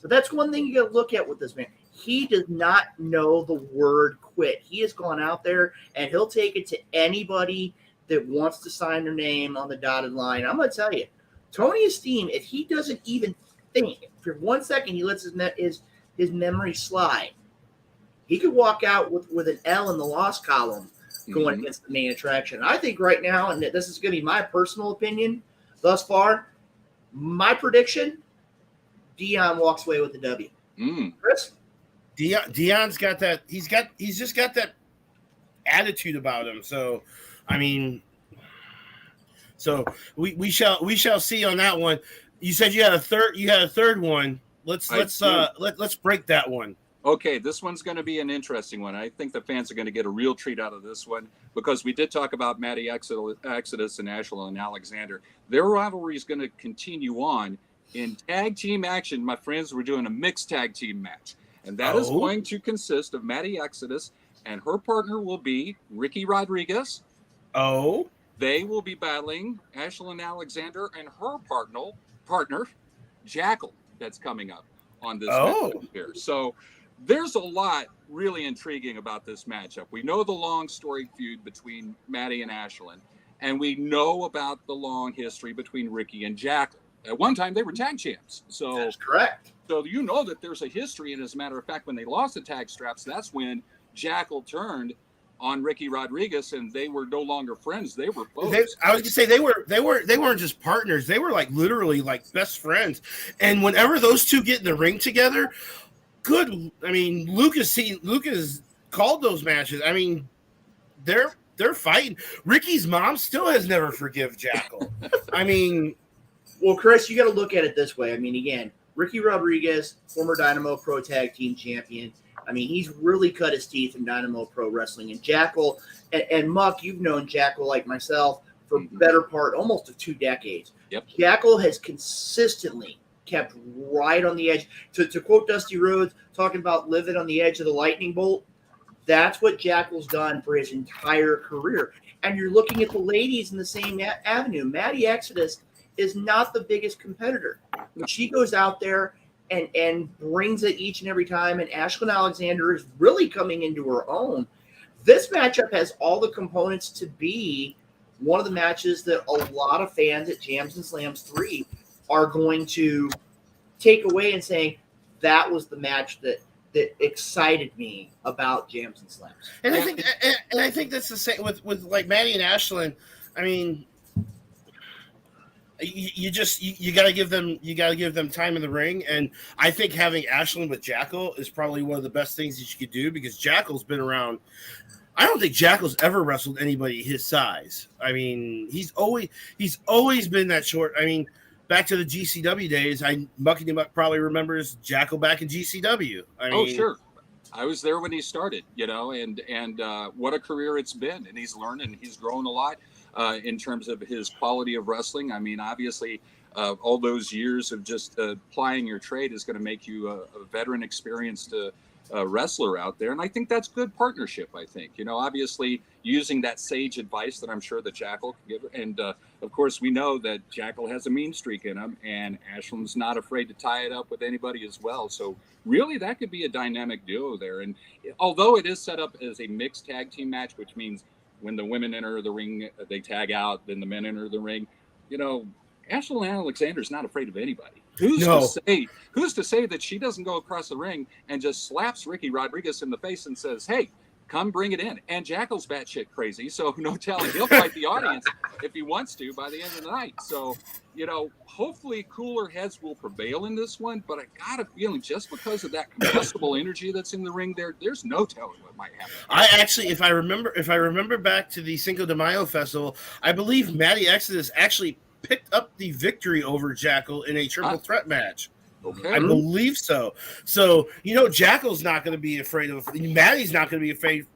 But that's one thing you got to look at with this man. He does not know the word quit. He has gone out there and he'll take it to anybody that wants to sign their name on the dotted line. I'm going to tell you, Tony Esteem, if he doesn't even think for 1 second, he lets his memory slide, he could walk out with an L in the loss column going against the main attraction. I think right now, and this is going to be my personal opinion thus far, my prediction, Dion walks away with the W. Chris? Dion's got that. He's just got that attitude about him. So, we shall see on that one. You said you had a third one. Let's break that one. Okay, this one's going to be an interesting one. I think the fans are going to get a real treat out of this one because we did talk about Maddie Exodus and Ashlyn Alexander. Their rivalry is going to continue on in tag team action. My friends, we're doing a mixed tag team match, and that is going to consist of Maddie Exodus, and her partner will be Ricky Rodriguez. Oh. They will be battling Ashlyn Alexander and her partner Jackal. That's coming up on this matchup here. So there's a lot really intriguing about this matchup. We know the long storied feud between Maddie and Ashlyn, and we know about the long history between Ricky and Jackal. At one time, they were tag champs. So that's correct. So you know that there's a history, and as a matter of fact, when they lost the tag straps, that's when Jackal turned on Ricky Rodriguez, and they were no longer friends. They were foes. I was gonna say they weren't just partners. They were like literally like best friends. And whenever those two get in the ring together, Lucas called those matches. They're fighting. Ricky's mom still has never forgive Jackal. Well, Chris, you got to look at it this way. Again, Ricky Rodriguez, former Dynamo Pro Tag Team Champion. He's really cut his teeth in Dynamo Pro Wrestling. And Jackal, and Muck, you've known Jackal like myself for better part almost of 2 decades. Yep. Jackal has consistently kept right on the edge. To quote Dusty Rhodes, talking about living on the edge of the lightning bolt, that's what Jackal's done for his entire career. And you're looking at the ladies in the same avenue. Maddie Exodus is not the biggest competitor. She goes out there and brings it each and every time. And Ashlyn Alexander is really coming into her own. This matchup has all the components to be one of the matches that a lot of fans at Jams and Slams 3 are going to take away and saying that was the match that excited me about Jams and Slams. And I think that's the same with like Maddie and Ashlyn. You got to give them time in the ring, and I think having Ashlyn with Jackal is probably one of the best things that you could do because Jackal's been around. I don't think Jackal's ever wrestled anybody his size. He's always been that short. Back to the GCW days, Muckety Muck probably remembers Jackal back in GCW. Sure. I was there when he started, and what a career it's been. And he's learned and he's grown a lot in terms of his quality of wrestling. Obviously, all those years of just plying your trade is going to make you a veteran, experienced wrestler out there. And I think that's good partnership, I think. Obviously, using that sage advice that I'm sure that Jackal can give. And, of course, we know that Jackal has a mean streak in him, and Ashlyn's not afraid to tie it up with anybody as well. So, really, that could be a dynamic duo there. And although it is set up as a mixed tag team match, which means when the women enter the ring, they tag out, then the men enter the ring. Ashlyn Alexander's not afraid of anybody. Who's to say that she doesn't go across the ring and just slaps Ricky Rodriguez in the face and says, "Hey, come bring it in." And Jackal's batshit crazy, so no telling. He'll fight the audience if he wants to by the end of the night. So, hopefully cooler heads will prevail in this one. But I got a feeling just because of that combustible energy that's in the ring there's no telling what might happen. I actually, if I remember back to the Cinco de Mayo festival, I believe Maddie Exodus actually picked up the victory over Jackal in a triple threat match. Okay. I believe so. So, Jackal's not going to be afraid of Maddie's not going to be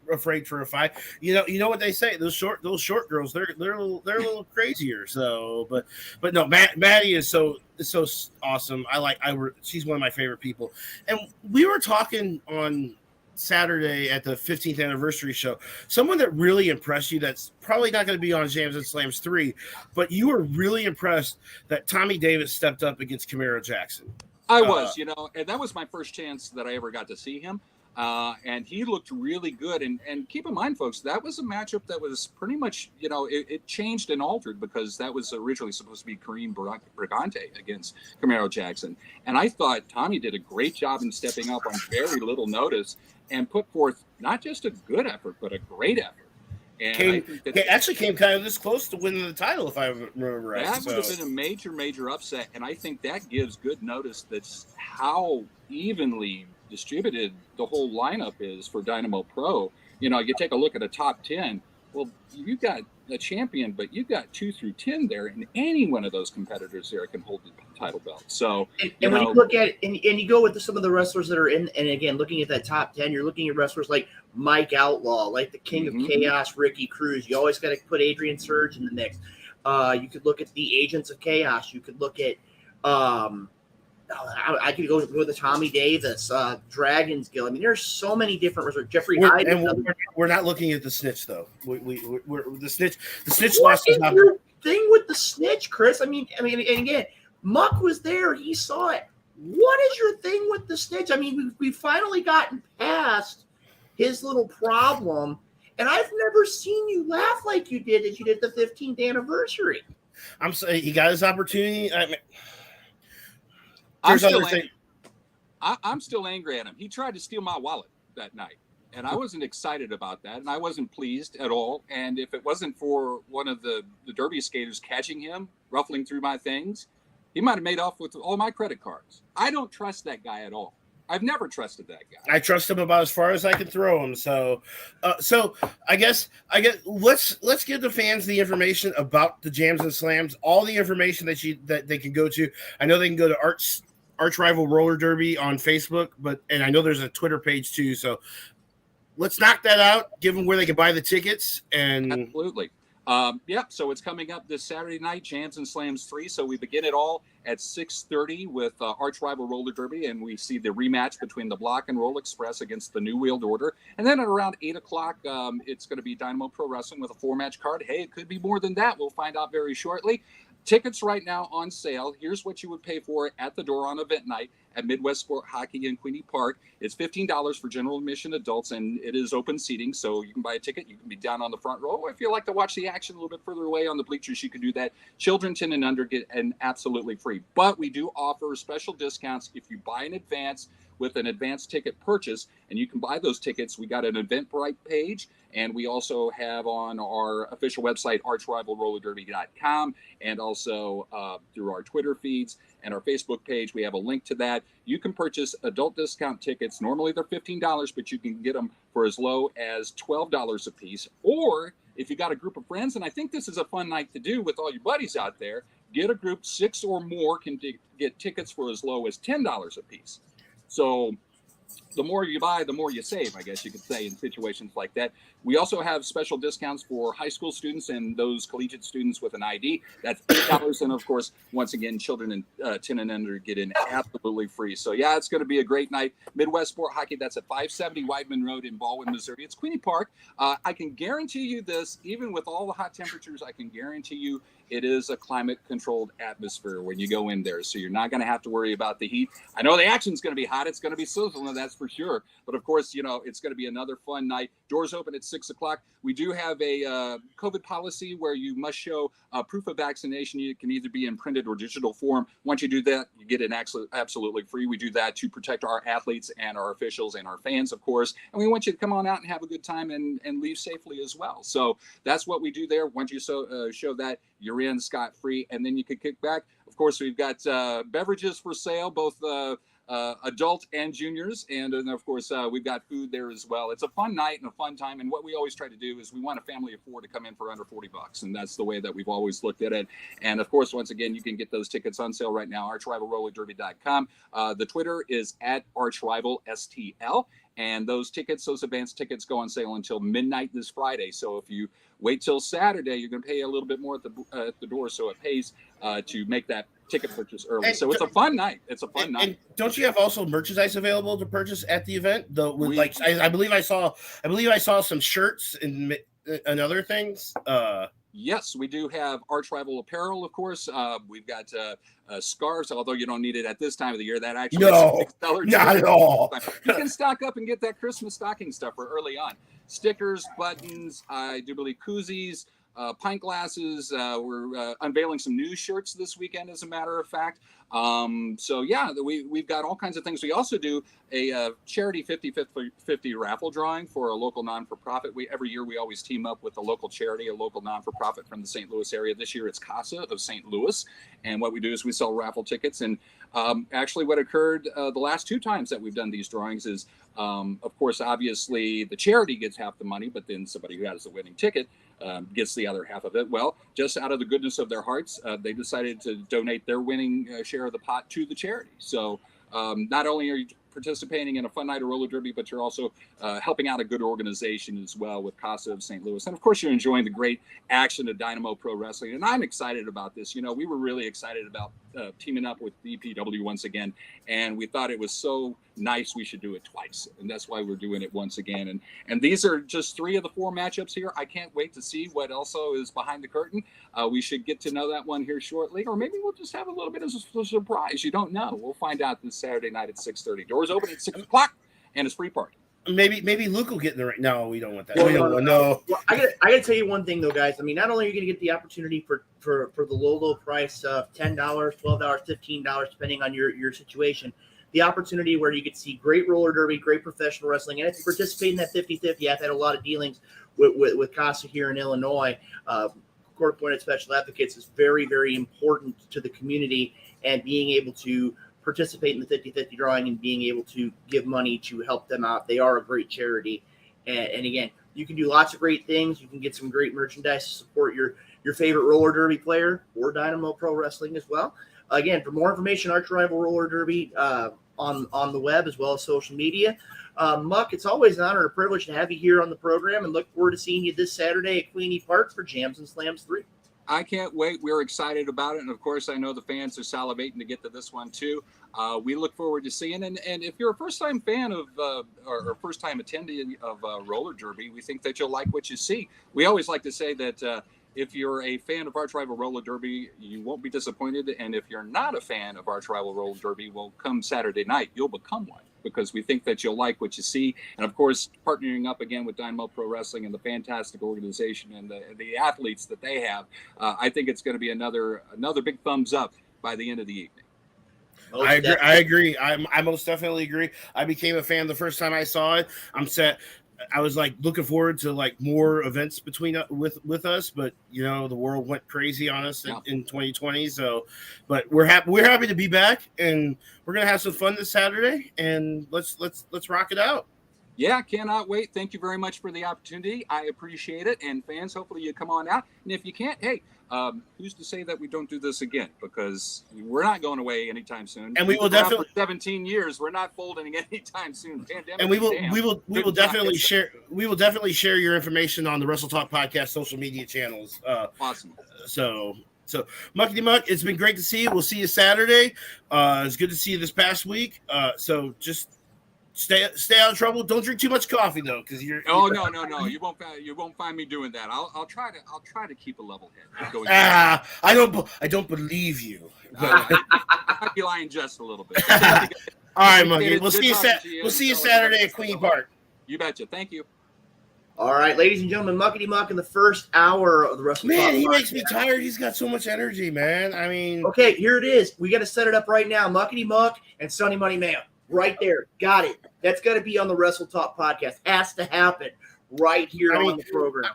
afraid for a fight. You know what they say, those short girls, they're a little crazier. So, but no, Maddie is so awesome. She's one of my favorite people. And we were talking on Saturday at the 15th anniversary show, someone that really impressed you that's probably not going to be on Jams and Slams 3, but you were really impressed that Tommy Davis stepped up against Camaro Jackson. I was, and that was my first chance that I ever got to see him. And he looked really good. And keep in mind, folks, that was a matchup that was pretty much, it changed and altered because that was originally supposed to be Kareem Brigante against Camaro Jackson. And I thought Tommy did a great job in stepping up on very little notice and put forth not just a good effort, but a great effort. And actually came kind of this close to winning the title, if I remember right. That would have been a major, major upset. And I think that gives good notice that's how evenly distributed the whole lineup is for Dynamo Pro. You take a look at a top 10. Well, you've got a champion, but you've got 2 through 10 there, and any one of those competitors there can hold the title belt. So, and when you look at it, and you go with some of the wrestlers that are in, and again, looking at that top 10, you're looking at wrestlers like Mike Outlaw, like the King of Chaos, Ricky Cruz. You always got to put Adrian Surge in the mix. You could look at the Agents of Chaos. You could look at I could go with the Tommy Davis, Dragon's Guild. I mean, there's so many different resorts. Jeffrey Hyde. And we're not looking at the snitch though. We're the snitch. The snitch what lost is your thing with the snitch, Chris? I mean, and again, Muck was there. He saw it. What is your thing with the snitch? I mean, we've finally gotten past his little problem, and I've never seen you laugh like you did as you did the 15th anniversary. I'm saying he got his opportunity. I'm still angry at him. He tried to steal my wallet that night, and I wasn't excited about that, and I wasn't pleased at all. And if it wasn't for one of the derby skaters catching him, ruffling through my things, he might have made off with all my credit cards. I don't trust that guy at all. I've never trusted that guy. I trust him about as far as I can throw him. So I guess let's give the fans the information about the Jams and Slams, all the information that they can go to. I know they can go to Arch Rival Roller Derby on Facebook, and I know there's a Twitter page too. So let's knock that out. Give them where they can buy the tickets. And absolutely. So it's coming up this Saturday night, Jams and Slams 3. So we begin it all at 6:30 with Arch Rival Roller Derby, and we see the rematch between the Block and Roll Express against the New Wheeled Order. And then at around 8 o'clock, it's going to be Dynamo Pro Wrestling with a 4-match card. Hey, it could be more than that. We'll find out very shortly. Tickets right now on sale. Here's what you would pay for at the door on event night at Midwest Sport Hockey in Queenie Park. It's $15 for general admission adults, and it is open seating, so you can buy a ticket. You can be down on the front row. Or if you like to watch the action a little bit further away on the bleachers, you can do that. Children 10 and under get an absolutely free. But we do offer special discounts if you buy in advance with an advanced ticket purchase, and you can buy those tickets. We got an Eventbrite page, and we also have on our official website, archrivalrollerderby.com, and also through our Twitter feeds and our Facebook page, we have a link to that. You can purchase adult discount tickets. Normally they're $15, but you can get them for as low as $12 a piece. Or if you got a group of friends, and I think this is a fun night to do with all your buddies out there, get a group, 6 or more can get tickets for as low as $10 a piece. So the more you buy, the more you save, I guess you could say, in situations like that. We also have special discounts for high school students and those collegiate students with an ID. That's $8. And, of course, once again, children 10 and under get in absolutely free. So, yeah, it's going to be a great night. Midwest Sport Hockey, that's at 570 Weidman Road in Baldwin, Missouri. It's Queenie Park. I can guarantee you this, even with all the hot temperatures, I can guarantee you it is a climate-controlled atmosphere when you go in there. So you're not going to have to worry about the heat. I know the action's going to be hot. It's going to be sizzling, that's for sure. But, of course, it's going to be another fun night. Doors open at 6 o'clock. We do have a COVID policy where you must show proof of vaccination. It can either be in printed or digital form. Once you do that, you get it absolutely free. We do that to protect our athletes and our officials and our fans, of course. And we want you to come on out and have a good time and leave safely as well. So that's what we do there. Once you show that, you're in scot-free, and then you can kick back. Of course, we've got beverages for sale, both adult and juniors, and then of course we've got food there as well. It's a fun night and a fun time, and what we always try to do is we want a family of 4 to come in for under $40, and that's the way that we've always looked at it. And of course, once again, you can get those tickets on sale right now, archrivalrollerderby.com. The Twitter is at archrivalstl. And those advanced tickets go on sale until midnight this Friday. So if you wait till Saturday, you're going to pay a little bit more at the door. So it pays to make that ticket purchase early. And So it's a fun night. It's a fun night. And don't you have also merchandise available to purchase at the event? Though, with I believe I saw some shirts and other things. Yes, we do have arch rival apparel, of course. We've got scarves, although you don't need it at this time of the year. That actually not at all. You can stock up and get that Christmas stocking stuffer early on. Stickers, buttons, I do believe koozies, pint glasses. We're unveiling some new shirts this weekend, as a matter of fact. So yeah, we've got all kinds of things. We also do a charity 50-50 raffle drawing for a local non-for-profit. Every year we always team up with a local charity, a local non-for-profit from the St. Louis area. This year it's Casa of St. Louis, and what we do is we sell raffle tickets. And actually what occurred the last 2 times that we've done these drawings is, of course, obviously the charity gets half the money, but then somebody who has a winning ticket gets the other half of it. Well, just out of the goodness of their hearts, they decided to donate their winning share of the pot to the charity. So not only are you participating in a fun night of roller derby, but you're also helping out a good organization as well with Casa of St. Louis. And of course, you're enjoying the great action of Dynamo Pro Wrestling. And I'm excited about this. You know, we were really excited about teaming up with DPW once again. And we thought it was so nice we should do it twice. And that's why we're doing it once again. And these are just 3 of the 4 matchups here. I can't wait to see what also is behind the curtain. We should get to know that one here shortly. Or maybe we'll just have a little bit of a surprise. You don't know. We'll find out this Saturday night at 6:30. Doors open at 6 o'clock, and it's free parking. Maybe Luke will get in the right. No, we don't want that. Well, No. Well, I gotta tell you one thing though, guys. I mean, not only are you gonna get the opportunity for the low price of $10, $12, $15, depending on your situation, the opportunity where you get to see great roller derby, great professional wrestling, and if you participate in that 50-50, I've had a lot of dealings with Casa here in Illinois. Court-appointed special advocates is very, very important to the community, and being able to participate in the 50-50 drawing and being able to give money to help them out. They are a great charity. And again, you can do lots of great things. You can get some great merchandise to support your favorite roller derby player or Dynamo Pro Wrestling as well. Again, for more information, Arch Rival Roller Derby on the web as well as social media. Muck, it's always an honor and a privilege to have you here on the program, and look forward to seeing you this Saturday at Queenie Park for Jams and Slams 3. I can't wait. We're excited about it. And of course, I know the fans are salivating to get to this one too. We look forward to seeing it. And if you're a first-time fan of or first-time attendee of roller derby, we think that you'll like what you see. We always like to say that if you're a fan of Arch Rival Roller Derby, you won't be disappointed. And if you're not a fan of Arch Rival Roller Derby, well, come Saturday night, you'll become one, because we think that you'll like what you see. And of course, partnering up again with Dynamo Pro Wrestling and the fantastic organization and the athletes that they have, I think it's going to be another big thumbs up by the end of the evening. I agree. I most definitely agree. I became a fan the first time I saw it. I was like looking forward to like more events with us, but you know, the world went crazy on us in 2020. So, but we're happy to be back, and we're gonna have some fun this Saturday, and let's rock it out. Yeah, cannot wait. Thank you very much for the opportunity. I appreciate it. And fans, hopefully you come on out. And if you can't, hey, who's to say that we don't do this again? Because we're not going away anytime soon. And we will definitely for 17 years. We're not folding anytime soon. Pandemic. And we will definitely share. We will definitely share your information on the Wrestle Talk Podcast social media channels. Awesome. So Muckety Muck, it's been great to see you. We'll see you Saturday. It's good to see you this past week. So just stay out of trouble. Don't drink too much coffee though, because you're. Oh no! You won't find me doing that. I'll try to keep a level head. I don't believe you. I might be lying just a little bit. All right, Muckety. We'll see you Saturday at Queenie Park. You betcha. Thank you. All right, ladies and gentlemen, Muckety Muck in the first hour of the Wrestle Talk. Man, he makes me tired. He's got so much energy, man. I mean, okay, here it is. We got to set it up right now. Muckety Muck and Sonny Money Man. Right there. Got it. That's got to be on the Wrestle Talk Podcast. Has to happen right here on the program.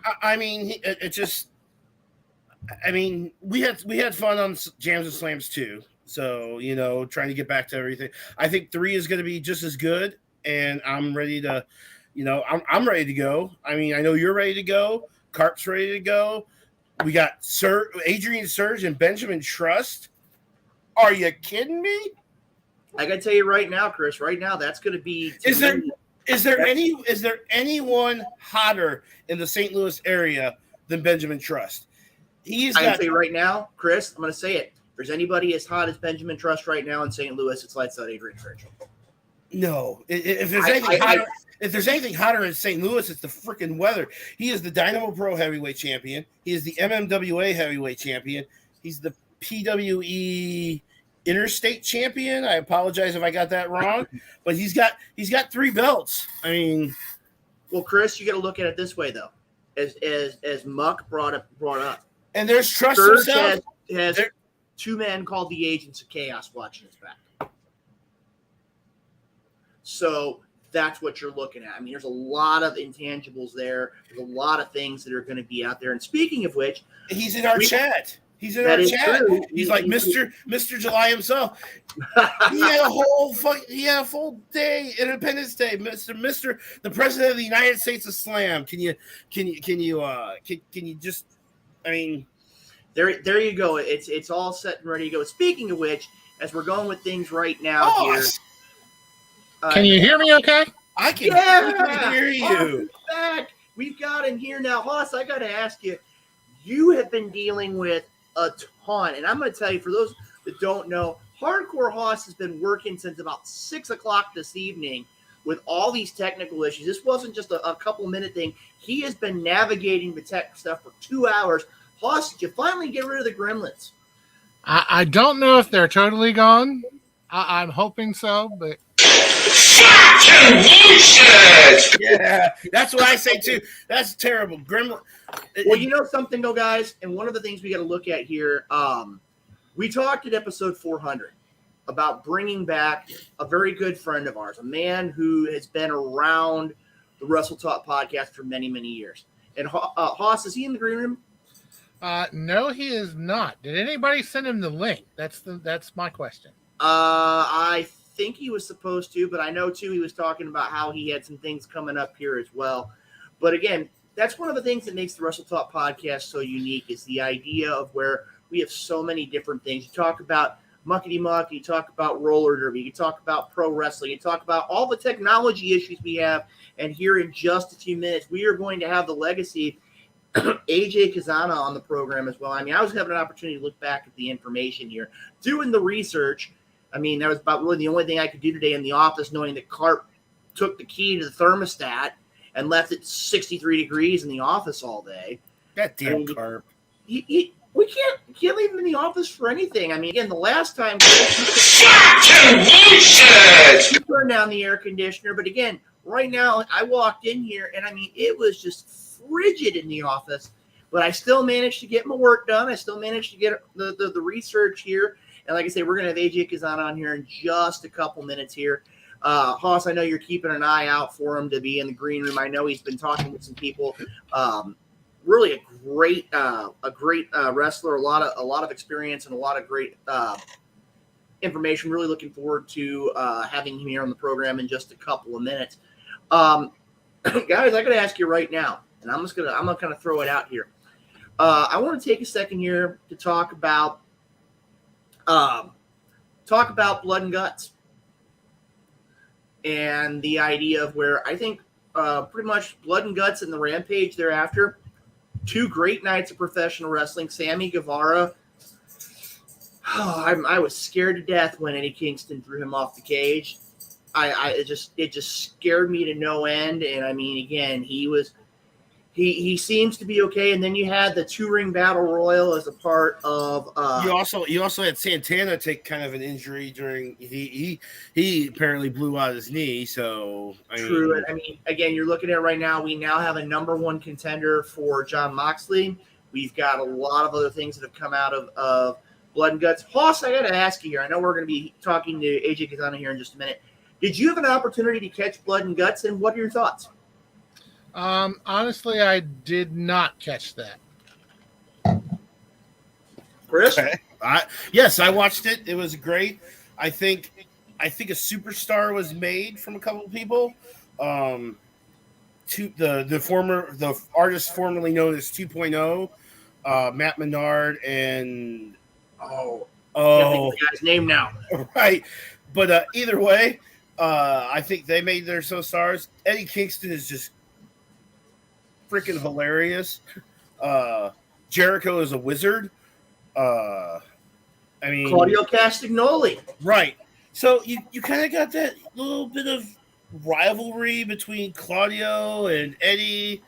We had fun on Jams and Slams too. So, you know, trying to get back to everything. I think 3 is going to be just as good, and I'm ready to, you know, I'm ready to go. I mean, I know you're ready to go. Carp's ready to go. We got Adrian Surge and Benjamin Trust. Are you kidding me? I gotta tell you right now, Chris. Right now, that's going to be. Is there anyone hotter in the St. Louis area than Benjamin Trust? I can say right now, Chris. I'm going to say it. If there's anybody as hot as Benjamin Trust right now in St. Louis, it's lights out Adrian Churchill. No, if there's anything hotter in St. Louis, it's the freaking weather. He is the Dynamo Pro heavyweight champion. He is the MMWA heavyweight champion. He's the PWE interstate champion. I apologize if I got that wrong, but he's got 3 belts. I mean, well, Chris, you got to look at it this way though, as Muck brought up, and there's Trust Church himself. has 2 men called the Agents of Chaos watching his back. So that's what you're looking at. I mean, there's a lot of intangibles there. There's a lot of things that are going to be out there. And speaking of which, he's in our chat. He's in our chat. True. He's like Mr. July himself. He had a full day, Independence Day. Mr. the President of the United States of Slam. Can you just? I mean, there you go. It's all set and ready to go. Speaking of which, as we're going with things right now here. Can you hear me okay? I can hear you. Back. We've got him here now. Hoss, I got to ask you, you have been dealing with a ton. And I'm going to tell you, for those that don't know, Hardcore Hoss has been working since about 6 o'clock this evening with all these technical issues. This wasn't just a couple-minute thing. He has been navigating the tech stuff for 2 hours. Hoss, did you finally get rid of the gremlins? I don't know if they're totally gone. I'm hoping so, but... Yeah, that's what I say too. That's terrible. Gremlin. Well, you know something though, guys, and one of the things we got to look at here, we talked at episode 400 about bringing back a very good friend of ours, a man who has been around the Wrestle Talk podcast for many, many years. And Hoss, is he in the green room? No, he is not. Did anybody send him the link? That's my question. I think he was supposed to, but I know too he was talking about how he had some things coming up here as well. But again, that's one of the things that makes the Wrestle Talk podcast so unique, is the idea of where we have so many different things. You talk about Muckety Muck, you talk about roller derby, you talk about pro wrestling, you talk about all the technology issues we have. And here in just a few minutes, we are going to have the legacy AJ Cazana on the program as well. I mean, I was having an opportunity to look back at the information here, doing the research. I mean, that was about really the only thing I could do today in the office, knowing that Carp took the key to the thermostat and left it 63 degrees in the office all day. That damn Carp. We can't leave him in the office for anything. I mean, again, the last time he turned down the air conditioner, but again, right now I walked in here and I mean, it was just frigid in the office, but I still managed to get my work done. I still managed to get the research here. And like I say, we're going to have AJ Cazana on here in just a couple minutes here. Hoss, I know you're keeping an eye out for him to be in the green room. I know he's been talking with some people. Really a great wrestler, a lot of experience and a lot of great information. Really looking forward to having him here on the program in just a couple of minutes. Guys, I got to ask you right now, and I'm gonna kind of throw it out here. I want to take a second here to talk about Blood and Guts and the idea of where I think pretty much Blood and Guts and the Rampage thereafter, 2 great nights of professional wrestling. Sammy Guevara, I was scared to death when Eddie Kingston threw him off the cage. It just scared me to no end. And I mean, again, he seems to be okay. And then you had the 2-ring battle royal as a part of. You also had Santana take kind of an injury during he apparently blew out his knee. So true. I mean, again, you're looking at it right now. We now have a number 1 contender for Jon Moxley. We've got a lot of other things that have come out of Blood and Guts. Hoss, I got to ask you here. I know we're going to be talking to AJ Cazana here in just a minute. Did you have an opportunity to catch Blood and Guts, and what are your thoughts? Honestly, I did not catch that. Chris? Okay. Yes, I watched it. It was great. I think a superstar was made from a couple of people. The artist formerly known as 2.0, Matt Menard, and can't think of the guy's name now. Right, but either way, I think they made their stars. Eddie Kingston is just freaking hilarious. Jericho is a wizard. I mean, Claudio Castagnoli. right. So you kind of got that little bit of rivalry between Claudio and Eddie.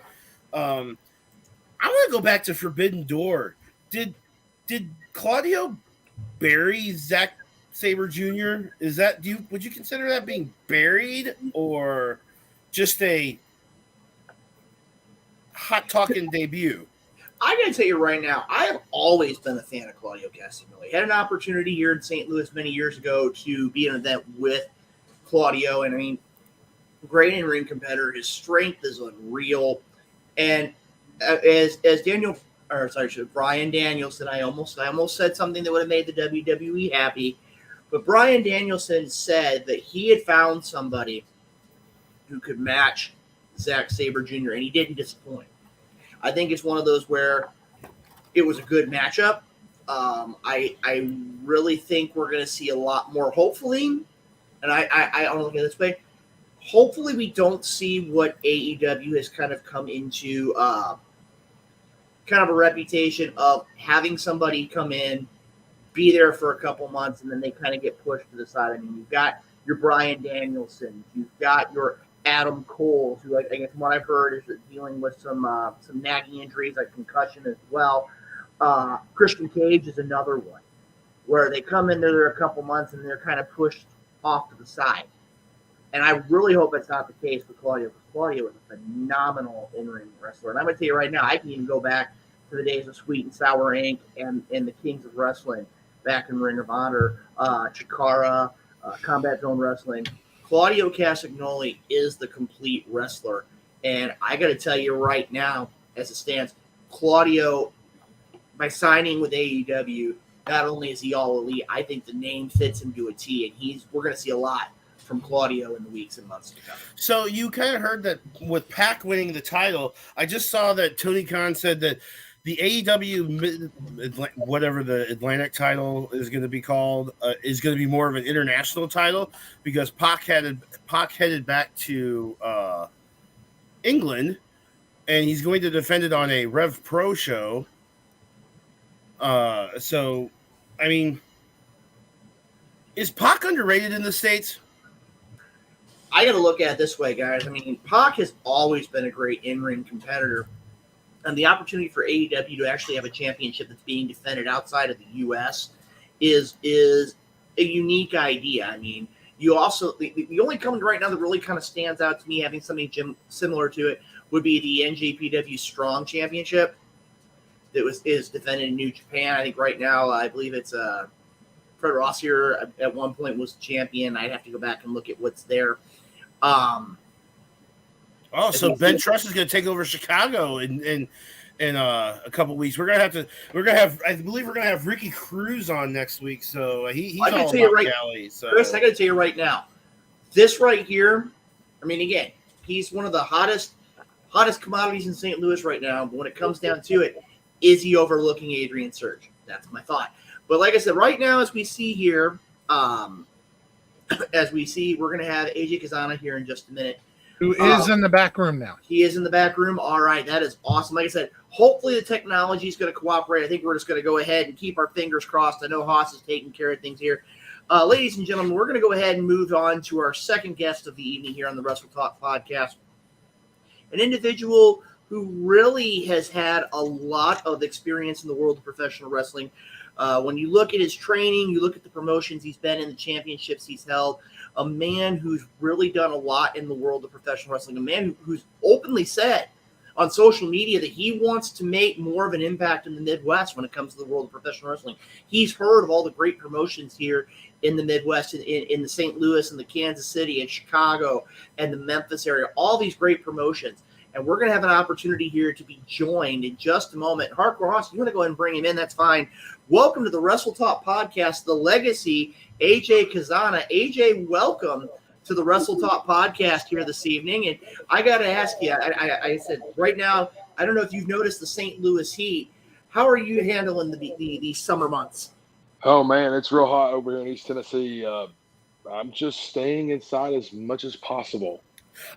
I want to go back to Forbidden Door. Did Claudio bury Zack Sabre Jr.? Would you consider that being buried or just a hot talking debut? I gotta tell you right now, I have always been a fan of Claudio Castagnoli. Had an opportunity here in St. Louis many years ago to be in an event with Claudio, and I mean, great in ring competitor. His strength is unreal, and as Brian Danielson, I almost said something that would have made the WWE happy, but Brian Danielson said that he had found somebody who could match Zack Sabre Jr., and he didn't disappoint. I think it's one of those where it was a good matchup. I really think we're going to see a lot more, hopefully, and I don't look at it this way. Hopefully we don't see what AEW has kind of come into kind of a reputation of having somebody come in, be there for a couple months, and then they kind of get pushed to the side. I mean, you've got your Brian Danielson, you've got your Adam Cole, who I guess what I've heard is dealing with some nagging injuries like concussion as well. Christian Cage is another one where they come in there a couple months and they're kind of pushed off to the side. And I really hope it's not the case with Claudio, because Claudio is a phenomenal in-ring wrestler. And I'm going to tell you right now, I can even go back to the days of Sweet and Sour Inc. and the Kings of Wrestling back in Ring of Honor, Chikara, Combat Zone Wrestling. Claudio Castagnoli is the complete wrestler. And I got to tell you right now, as it stands, Claudio, by signing with AEW, not only is he all elite, I think the name fits him to a T, and we're going to see a lot from Claudio in the weeks and months to come. So you kind of heard that with Pac winning the title. I just saw that Tony Khan said that the AEW, whatever the Atlantic title is going to be called, is going to be more of an international title because Pac headed back to England, and he's going to defend it on a Rev Pro show. So, I mean, is Pac underrated in the States? I got to look at it this way, guys. I mean, Pac has always been a great in-ring competitor, and the opportunity for AEW to actually have a championship that's being defended outside of the U.S. is a unique idea. I mean, you also the only company right now that really kind of stands out to me having something similar to it would be the NJPW Strong Championship that is defended in New Japan. I think right now, I believe it's Fred Ross here at one point was champion. I'd have to go back and look at what's there. So Ben Truss is going to take over Chicago in a couple weeks. I believe we're going to have Ricky Cruz on next week. So he's all about Cali. So Chris, I got to tell you right now, this right here. I mean, again, he's one of the hottest commodities in St. Louis right now. But when it comes down to it, is he overlooking Adrian Surge? That's my thought. But like I said, right now, as we see here, we're going to have AJ Cazana here in just a minute. Who is in the back room now. He is in the back room. All right, that is awesome. Like I said, hopefully the technology is going to cooperate. I think we're just going to go ahead and keep our fingers crossed. I know Haas is taking care of things here. Ladies and gentlemen, we're going to go ahead and move on to our second guest of the evening here on the Wrestle Talk podcast. An individual who really has had a lot of experience in the world of professional wrestling. When you look at his training, you look at the promotions he's been in, the championships he's held, a man who's really done a lot in the world of professional wrestling, a man who's openly said on social media that he wants to make more of an impact in the Midwest when it comes to the world of professional wrestling. He's heard of all the great promotions here in the Midwest, in the St. Louis and the Kansas City and Chicago and the Memphis area, all these great promotions. And we're going to have an opportunity here to be joined in just a moment. Hardcore Hoss, you want to go ahead and bring him in? That's fine. Welcome to the Wrestle Talk podcast, the legacy, AJ Cazana. AJ, welcome to the Wrestle Talk podcast here this evening. And I got to ask you, I said right now, I don't know if you've noticed the St. Louis heat. How are you handling the summer months? Oh, man, it's real hot over here in East Tennessee. I'm just staying inside as much as possible.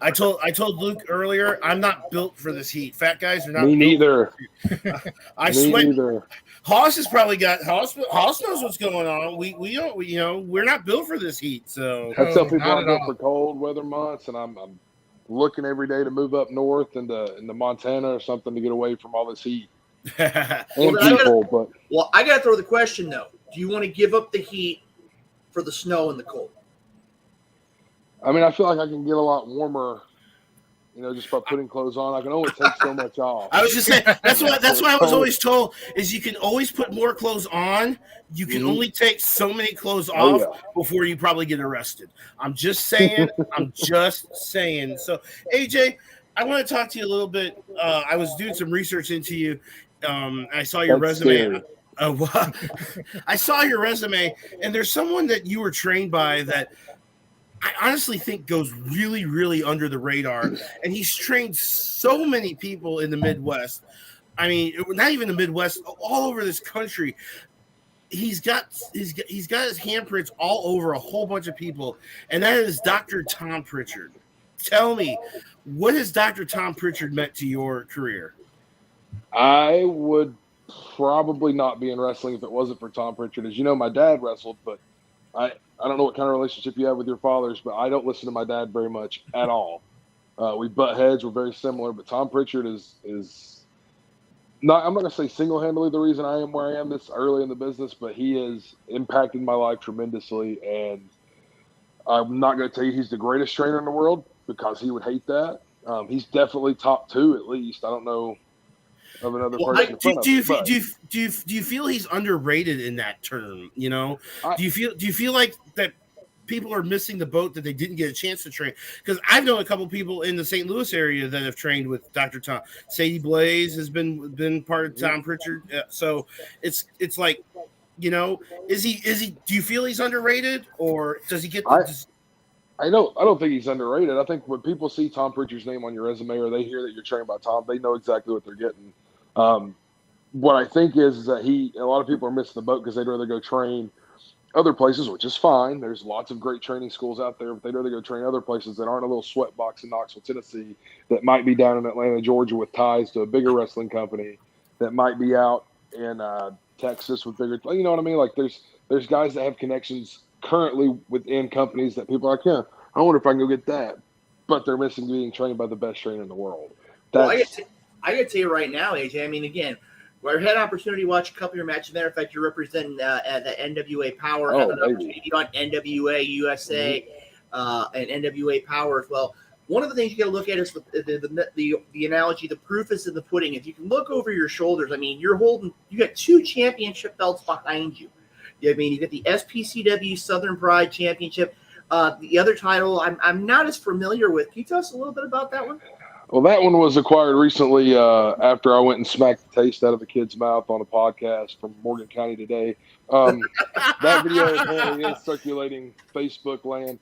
I told Luke earlier, I'm not built for this heat. Fat guys are not. Me built neither. I Me sweat. neither. Hoss has probably got Hoss knows what's going on. We don't, we're not built for this heat. So I tell No, people not I'm at built all. for cold weather months, and I'm looking every day to move up north into Montana or something to get away from all this heat and then I gotta- people. But Well, I got to throw the question though: do you want to give up the heat for the snow and the cold? I mean, I feel like I can get a lot warmer, just by putting clothes on. I can only take so much off. I was just saying that's what I was So- always told is you can always put more clothes on. You can Mhm. only take so many clothes Oh, off yeah. before you probably get arrested. I'm just saying. So AJ, I want to talk to you a little bit. I was doing some research into you. I saw your That's resume. scary. I saw your resume, and there's someone that you were trained by that I honestly think goes really, really under the radar. And he's trained so many people in the Midwest. I mean, not even the Midwest, all over this country. He's got his handprints all over a whole bunch of people, and that is Dr. Tom Pritchard. Tell me, what has Dr. Tom Pritchard meant to your career? I would probably not be in wrestling if it wasn't for Tom Pritchard. As you know, my dad wrestled, but I don't know what kind of relationship you have with your fathers, but I don't listen to my dad very much at all. We butt heads. We're very similar, but Tom Pritchard is not. I'm not gonna say single-handedly the reason I am where I am this early in the business, but he has impacted my life tremendously. And I'm not gonna tell you he's the greatest trainer in the world because he would hate that. He's definitely top 2 at least. I don't know of another Well, person in front of do you him, feel but do you feel he's underrated in that term? Do you feel like that people are missing the boat that they didn't get a chance to train? Because I've known a couple people in the St. Louis area that have trained with Dr. Tom. Sadie Blaze has been part of Tom Pritchard. So it's like, is he? Do you feel he's underrated, or does he get? I don't think he's underrated. I think when people see Tom Pritchard's name on your resume or they hear that you're trained by Tom, they know exactly what they're getting. What I think is that a lot of people are missing the boat because they'd rather go train other places, which is fine. There's lots of great training schools out there, but they'd rather go train other places that aren't a little sweatbox in Knoxville, Tennessee, that might be down in Atlanta, Georgia with ties to a bigger wrestling company, that might be out in Texas with bigger, you know what I mean? Like there's guys that have connections currently within companies that people are like, yeah, I wonder if I can go get that. But they're missing being trained by the best trainer in the world. Well, I got to tell you right now, AJ. I mean, again, we had an opportunity to watch a couple of your matches there. In fact, you're representing the NWA Power. Oh, Have an baby. opportunity on NWA USA and NWA Power as well. One of the things you got to look at is the analogy. The proof is in the pudding. If you can look over your shoulders, I mean, you got 2 championship belts behind you. I mean, you got the SPCW Southern Pride Championship. The other title, I'm not as familiar with. Can you tell us a little bit about that one? Well, that one was acquired recently after I went and smacked the taste out of a kid's mouth on a podcast from Morgan County Today. That video apparently is circulating Facebook land.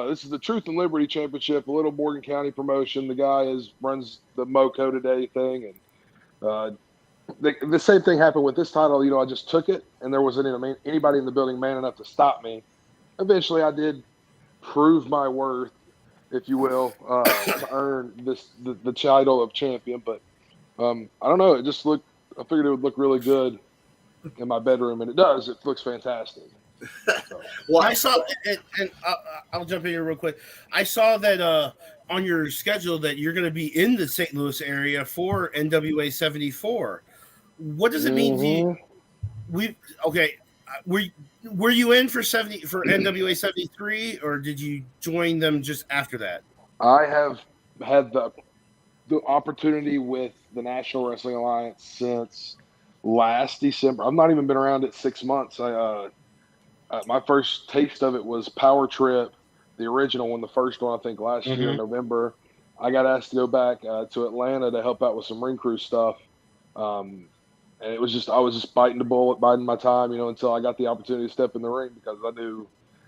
This is the Truth and Liberty Championship, a little Morgan County promotion. The guy runs the Moco Today thing, and the same thing happened with this title. I just took it, and there wasn't anybody in the building man enough to stop me. Eventually, I did prove my worth, if you will, to earn the title of champion. But I don't know. I figured it would look really good in my bedroom, and it does. It looks fantastic. So. Well, I saw, and I'll jump in here real quick. I saw that on your schedule that you're going to be in the St. Louis area for NWA 74. What does it mean to you? Were you in for NWA 73, or did you join them just after that? I have had the opportunity with the National Wrestling Alliance since last December. I've not even been around it 6 months. My first taste of it was Power Trip, the original one, the first one, I think last year in November. I got asked to go back to Atlanta to help out with some ring crew stuff. And I was just biting the bullet, biding my time, until I got the opportunity to step in the ring, because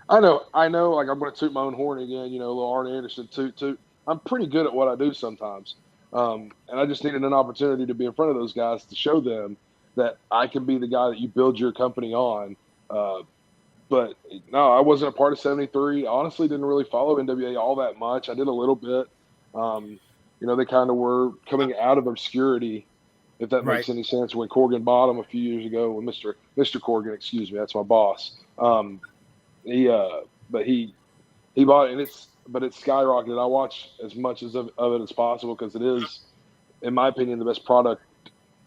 I know, like I'm going to toot my own horn again, little Arn Anderson, toot. I'm pretty good at what I do sometimes. And I just needed an opportunity to be in front of those guys to show them that I can be the guy that you build your company on. but no, I wasn't a part of 73. Honestly, didn't really follow NWA all that much. I did a little bit. They kind of were coming out of obscurity, if that Right. makes any sense, when Corgan bought him a few years ago. When Mr. Corgan, excuse me, that's my boss. He bought it, but it's skyrocketed. I watch as much of it as possible because it is, in my opinion, the best product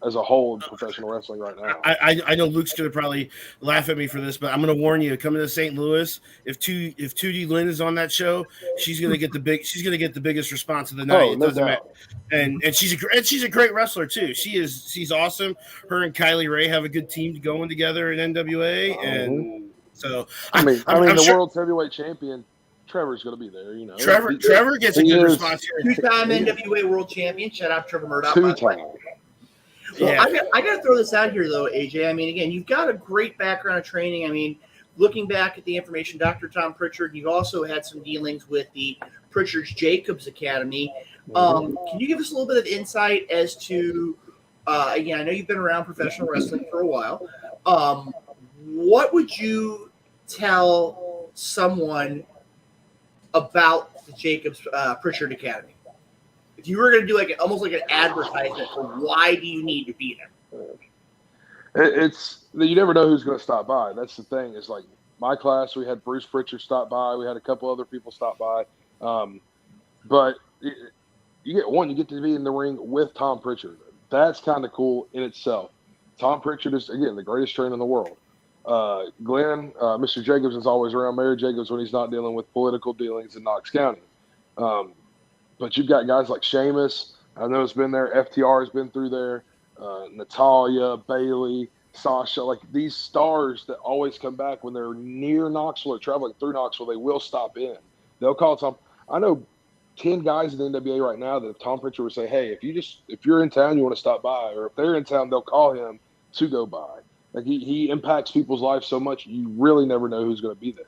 as a whole in professional wrestling right now. I know Luke's gonna probably laugh at me for this, but I'm gonna warn you: coming to St. Louis, if 2D Lynn is on that show, she's gonna get the biggest response of the night. It doesn't matter. And she's a great wrestler too. She's awesome. Her and Kylie Ray have a good team going together in NWA, and so the world's heavyweight champion. Trevor's going to be there, Trevor gets a good response here. 2-time NWA World Champion. Shout out Trevor Murdoch. 2-time. Well, I got to throw this out here, though, AJ. I mean, again, you've got a great background of training. I mean, looking back at the information, Dr. Tom Pritchard, you've also had some dealings with the Pritchard's Jacobs Academy. Can you give us a little bit of insight as to, again, I know you've been around professional wrestling for a while. What would you tell someone about the Jacobs Pritchard Academy? If you were going to do almost like an advertisement for why do you need to be there? It's you never know who's going to stop by. That's the thing. It's like my class, we had Bruce Pritchard stop by. We had a couple other people stop by. But you get to be in the ring with Tom Pritchard. That's kind of cool in itself. Tom Pritchard is, again, the greatest trainer in the world. Glenn, Mr. Jacobs is always around. Mayor Jacobs when he's not dealing with political dealings in Knox County. But you've got guys like Sheamus. I know it's been there. FTR has been through there. Natalia, Bailey, Sasha, like these stars that always come back when they're near Knoxville or traveling through Knoxville, they will stop in. They'll call Tom. I know 10 guys in the NWA right now that if Tom Pritchard would say, hey, if you're in town, you want to stop by, or if they're in town, they'll call him to go by. Like he impacts people's lives so much, you really never know who's going to be there.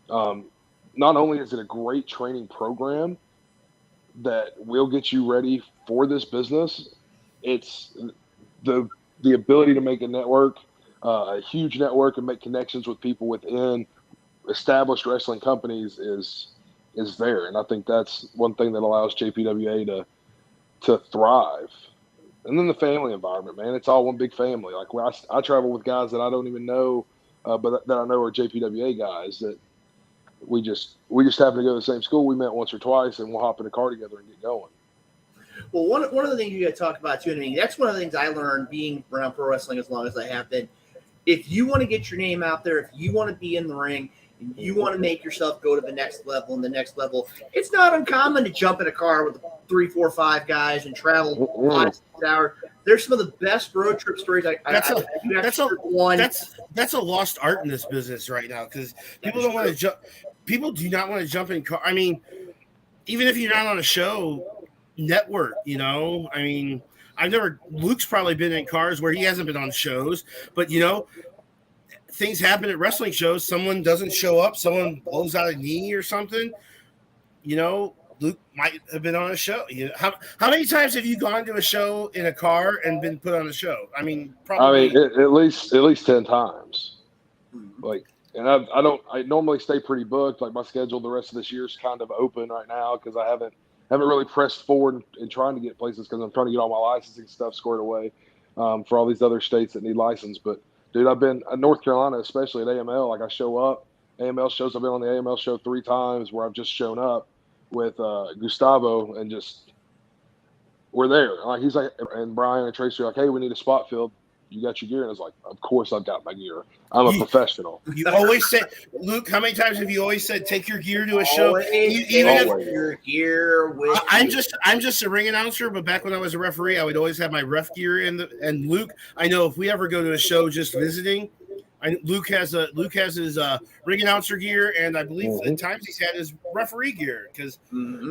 Not only is it a great training program that will get you ready for this business, it's the ability to make a network, a huge network, and make connections with people within established wrestling companies is there. And I think that's one thing that allows JPWA to thrive. And then the family environment, man, it's all one big family. Like when I travel with guys that I don't even know, but that I know are JPWA guys that we just happen to go to the same school. We met once or twice, and we'll hop in a car together and get going. Well, one of the things you got to talk about too, and I mean, that's one of the things I learned being around pro wrestling as long as I have been. If you want to get your name out there, if you want to be in the ring, and you want to make yourself go to the next level and the next level, it's not uncommon to jump in a car with 3, 4, 5 guys and travel 5, 6 hours. There's some of the best road trip stories. That's a lost art in this business right now because people don't want to jump. People do not want to jump in car. I mean, even if you're not on a show network, I mean, Luke's probably been in cars where he hasn't been on shows, but things happen at wrestling shows. Someone doesn't show up. Someone blows out a knee or something. Luke might have been on a show. How many times have you gone to a show in a car and been put on a show? I mean, probably. At least 10 times. Like, and I normally stay pretty booked. Like my schedule the rest of this year is kind of open right now because I haven't really pressed forward in trying to get places because I'm trying to get all my licensing stuff squared away for all these other states that need license. But dude, I've been in North Carolina, especially at AML. Like I show up, AML shows. I've been on the AML show 3 times where I've just shown up with Gustavo and just we're there. Like he's like, and Brian and Tracy are like, hey, we need a spot filled. You got your gear? And I was like, of course I've got my gear. I'm a professional. You always said, Luke, how many times have you always said take your gear to a show? Even if your gear with I'm just a ring announcer, but back when I was a referee, I would always have my ref gear and Luke, I know if we ever go to a show just visiting, Luke has his ring announcer gear, and I believe at times he's had his referee gear because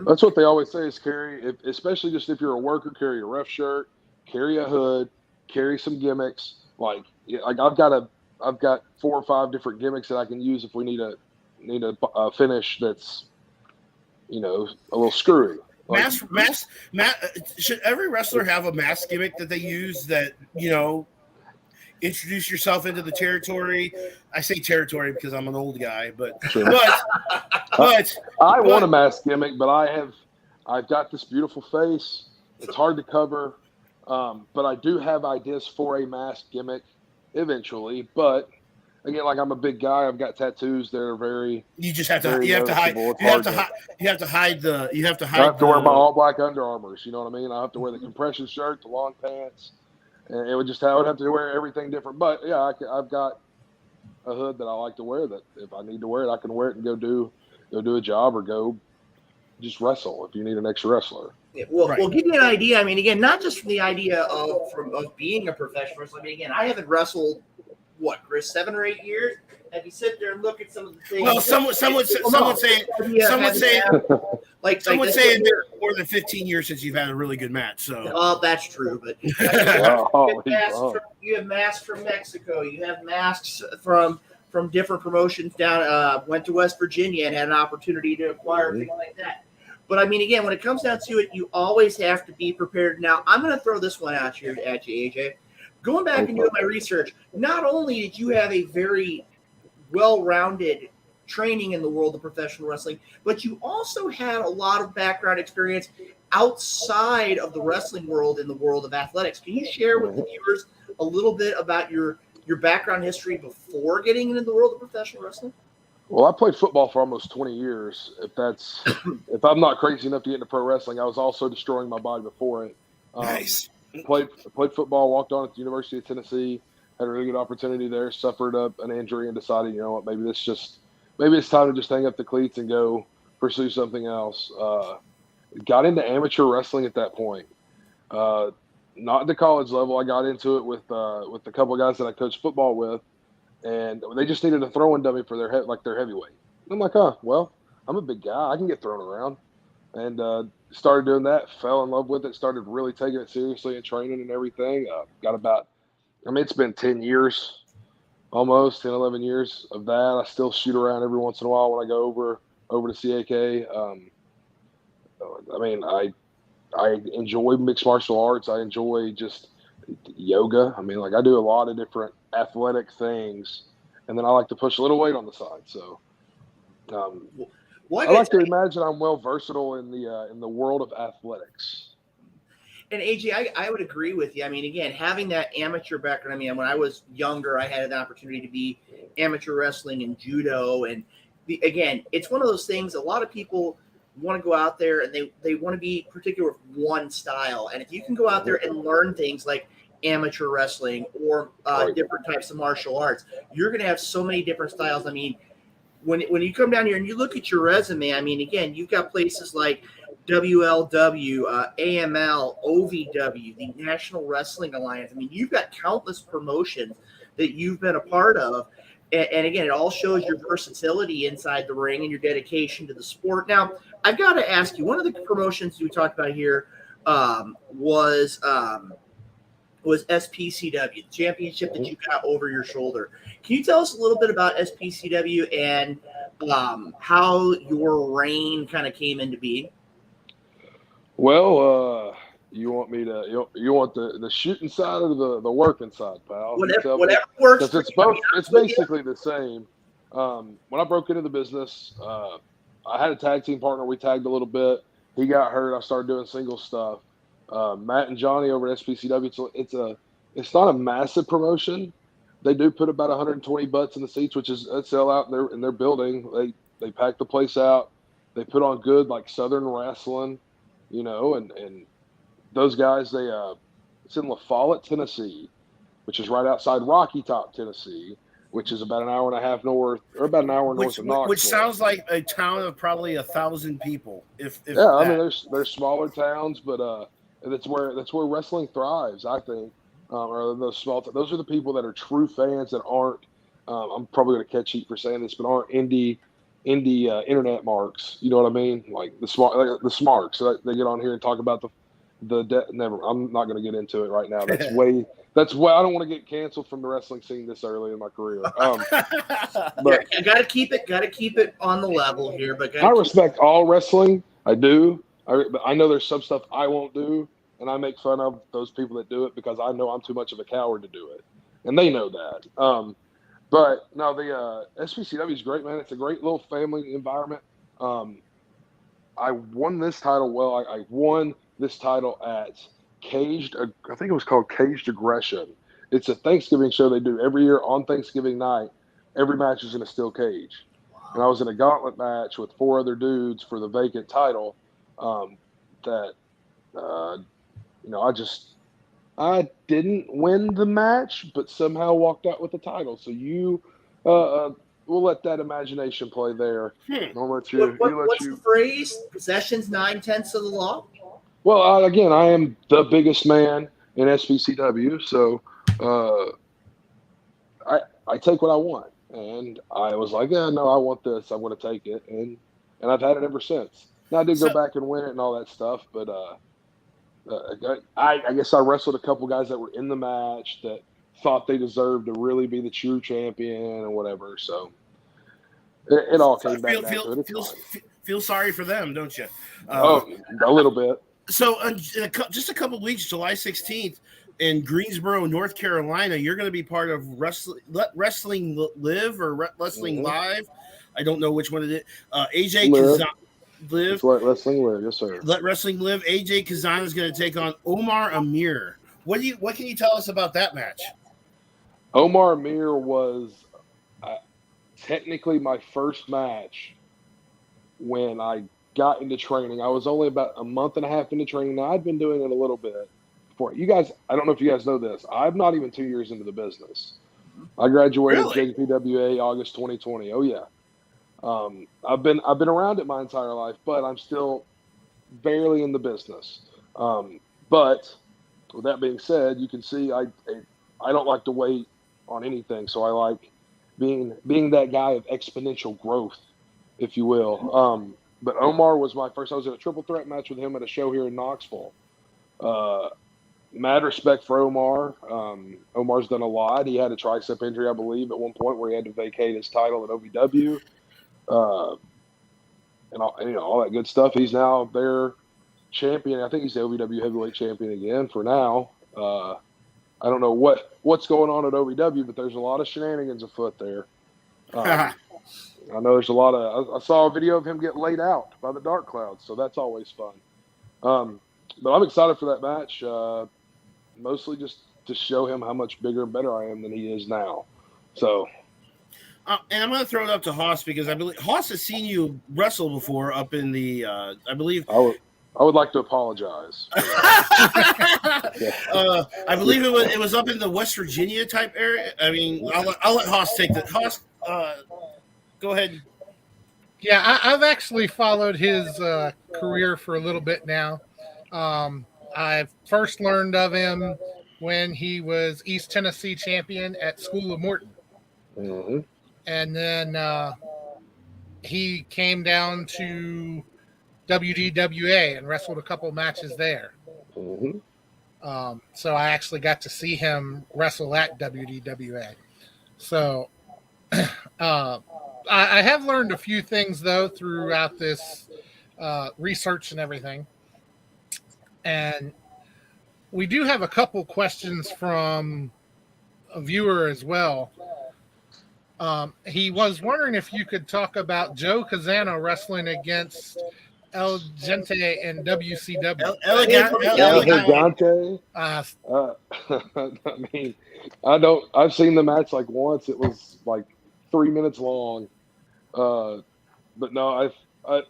that's what they always say is carry, especially just if you're a worker, carry a ref shirt, carry a hood, carry some gimmicks. Like I've got 4 or 5 different gimmicks that I can use if we need a finish that's a little screwy. Like, should every wrestler have a mask gimmick that they use that introduce yourself into the territory. I say territory because I'm an old guy, but Sure. but I want a mask gimmick, but I've got this beautiful face. It's hard to cover, but I do have ideas for a mask gimmick eventually. But again, like I'm a big guy. I've got tattoos that are very. you just have to very you have to hide noticeable. It's you have hard to hide you have to hide the you have to I hide have to wear my the all black Under Armours. You know what I mean? I have to wear the compression shirt, the long pants, and I would have to wear everything different. But yeah, I've got a hood that I like to wear. That if I need to wear it, I can wear it and go do a job or go just wrestle if you need an extra wrestler. Yeah, well, Right. we'll give you an idea. I mean, again, not just from the idea of being a professional wrestler. I mean, again, I haven't wrestled Chris, 7 or 8 years. And you sit there and look at some of the things. Well, some would say more than 15 years since you've had a really good match. So, oh, that's true. But you have masks from Mexico. You have masks from different promotions down. Went to West Virginia and had an opportunity to acquire things like that. But I mean, again, when it comes down to it, you always have to be prepared. Now, I'm going to throw this one out here at you, AJ. Going back and doing my research, not only did you have a very well-rounded training in the world of professional wrestling, but you also had a lot of background experience outside of the wrestling world in the world of athletics. Can you share with the viewers a little bit about your background history before getting into the world of professional wrestling? Well, I played football for almost 20 years. If I'm not crazy enough to get into pro wrestling, I was also destroying my body before it. nice. Played football, walked on at the University of Tennessee, had a really good opportunity there, suffered an injury and decided, you know what, maybe it's time to just hang up the cleats and go pursue something else. Got into amateur wrestling at that point. Not at the college level. I got into it with a couple of guys that I coached football with, and they just needed a throwing dummy for their heavyweight. I'm like, well, I'm a big guy. I can get thrown around. And started doing that, fell in love with it, started really taking it seriously and training and everything. It's been 10 years, almost 10, 11 years of that. I still shoot around every once in a while when I go over to CAK. I enjoy mixed martial arts. I enjoy just yoga. I do a lot of different athletic things, and then I like to push a little weight on the side. So, I like to imagine I'm well versatile in the world of athletics. And AJ, I would agree with you. I mean, again, having that amateur background. I mean, when I was younger, I had an opportunity to be amateur wrestling and judo. And again, it's one of those things. A lot of people want to go out there and they want to be particular with one style. And if you can go out there and learn things like amateur wrestling or different types of martial arts, you're going to have so many different styles. I mean, when you come down here and you look at your resume, I mean, again, you've got places like WLW, AML, OVW, the National Wrestling Alliance. I mean, you've got countless promotions that you've been a part of. And again, it all shows your versatility inside the ring and your dedication to the sport. Now, I've got to ask you, one of the promotions we talked about here was SPCW, the championship that you got over your shoulder. Can you tell us a little bit about SPCW and how your reign kind of came into being? Well, you want me to? You want the shooting side or the working side, pal? Whatever works. Because it's both. It's basically the same. When I broke into the business, I had a tag team partner. We tagged a little bit. He got hurt. I started doing single stuff. Matt and Johnny over at SPCW. It's not a massive promotion. They do put about 120 butts in the seats, which is a sellout in their building. They pack the place out. They put on good like Southern wrestling, and those guys. It's in La Follette, Tennessee, which is right outside Rocky Top, Tennessee, which is about an hour and a half north, or about an hour north of Knoxville. Which sounds like a town of probably 1,000 people. There's smaller towns, but that's where wrestling thrives, I think. Or those small. Those are the people that are true fans that aren't. I'm probably going to catch heat for saying this, but aren't indie internet marks. You know what I mean? Like the smarks. So they get on here and talk about never. I'm not going to get into it right now. That's way. I don't want to get canceled from the wrestling scene this early in my career. But you got to keep it on the level here. But I respect all wrestling. I do. But I know there's some stuff I won't do. And I make fun of those people that do it because I know I'm too much of a coward to do it. and they know that. But no, the SPCW is great, man. It's a great little family environment. I won this title. Well, I won this title at Caged. I think it was called Caged Aggression. It's a Thanksgiving show they do every year on Thanksgiving night. Every match is in a steel cage, and I was in a gauntlet match with 4 other dudes for the vacant title. I didn't win the match, but somehow walked out with the title. So we'll let that imagination play there. I'll let you. What's the phrase? Possession's 9/10 of the law. Well, again, I am the biggest man in SPCW, so I take what I want, and I was like, yeah, no, I want this. I'm going to take it, and I've had it ever since. Now I did go back and win it and all that stuff, but I guess I wrestled a couple guys that were in the match that thought they deserved to really be the true champion or whatever. So it all came back down to it. Feel sorry for them, don't you? A little bit. So just a couple weeks, July 16th, in Greensboro, North Carolina, you're going to be part of Wrestling Live or Wrestling Live. I don't know which one it is. AJ Cazana. Live. Let Wrestling Live, yes, sir. Let Wrestling Live. AJ Cazana is going to take on Omar Amir. What can you tell us about that match? Omar Amir was technically my first match when I got into training. I was only about a month and a half into training. Now, I'd been doing it a little bit before. You guys, I don't know if you guys know this. I'm not even 2 years into the business. I graduated JPWA August 2020. Oh, yeah. I've been around it my entire life, but I'm still barely in the business. But with that being said, you can see I don't like to wait on anything, so I like being that guy of exponential growth, if you will. But Omar was my first. I was in a triple threat match with him at a show here in Knoxville. Mad respect for Omar. Omar's done a lot. He had a tricep injury, I believe, at one point where he had to vacate his title at OVW. And all that good stuff. He's now their champion. I think he's the OVW heavyweight champion again for now. I don't know what's going on at OVW, but there's a lot of shenanigans afoot there. I know there's a lot of. I saw a video of him get laid out by the Dark Clouds, so that's always fun. But I'm excited for that match, mostly just to show him how much bigger and better I am than he is now. So. And I'm going to throw it up to Haas because I believe Haas has seen you wrestle before up in the, I believe. I would like to apologize. I believe it was up in the West Virginia type area. I mean, I'll let Haas take that. Haas, go ahead. Yeah, I've actually followed his career for a little bit now. I first learned of him when he was East Tennessee champion at School of Morton. Mm-hmm. And then he came down to WDWA and wrestled a couple matches there. Mm-hmm. So I actually got to see him wrestle at WDWA. So I have learned a few things, though, throughout this research and everything. And we do have a couple questions from a viewer as well. He was wondering if you could talk about Joe Cazana wrestling against El Gente in WCW. El Gigante. I mean, I've seen the match like once. It was like 3 minutes long. But no,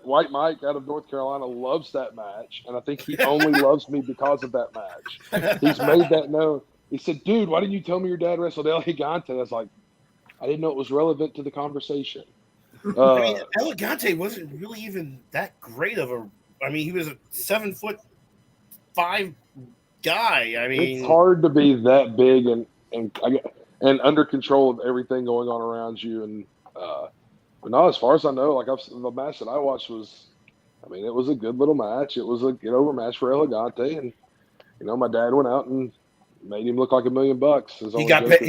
White Mike out of North Carolina loves that match, and I think he only loves me because of that match. He's made that known. He said, "Dude, why didn't you tell me your dad wrestled El Gigante?" I was like, I didn't know it was relevant to the conversation. I mean, El Gigante wasn't really even that great of a. I mean, he was a 7'5" guy. I mean, it's hard to be that big and under control of everything going on around you. And but no, as far as I know, like the match that I watched was, I mean, it was a good little match. It was a get over match for El Gigante, and my dad went out and made him look like $1 million. He got paid.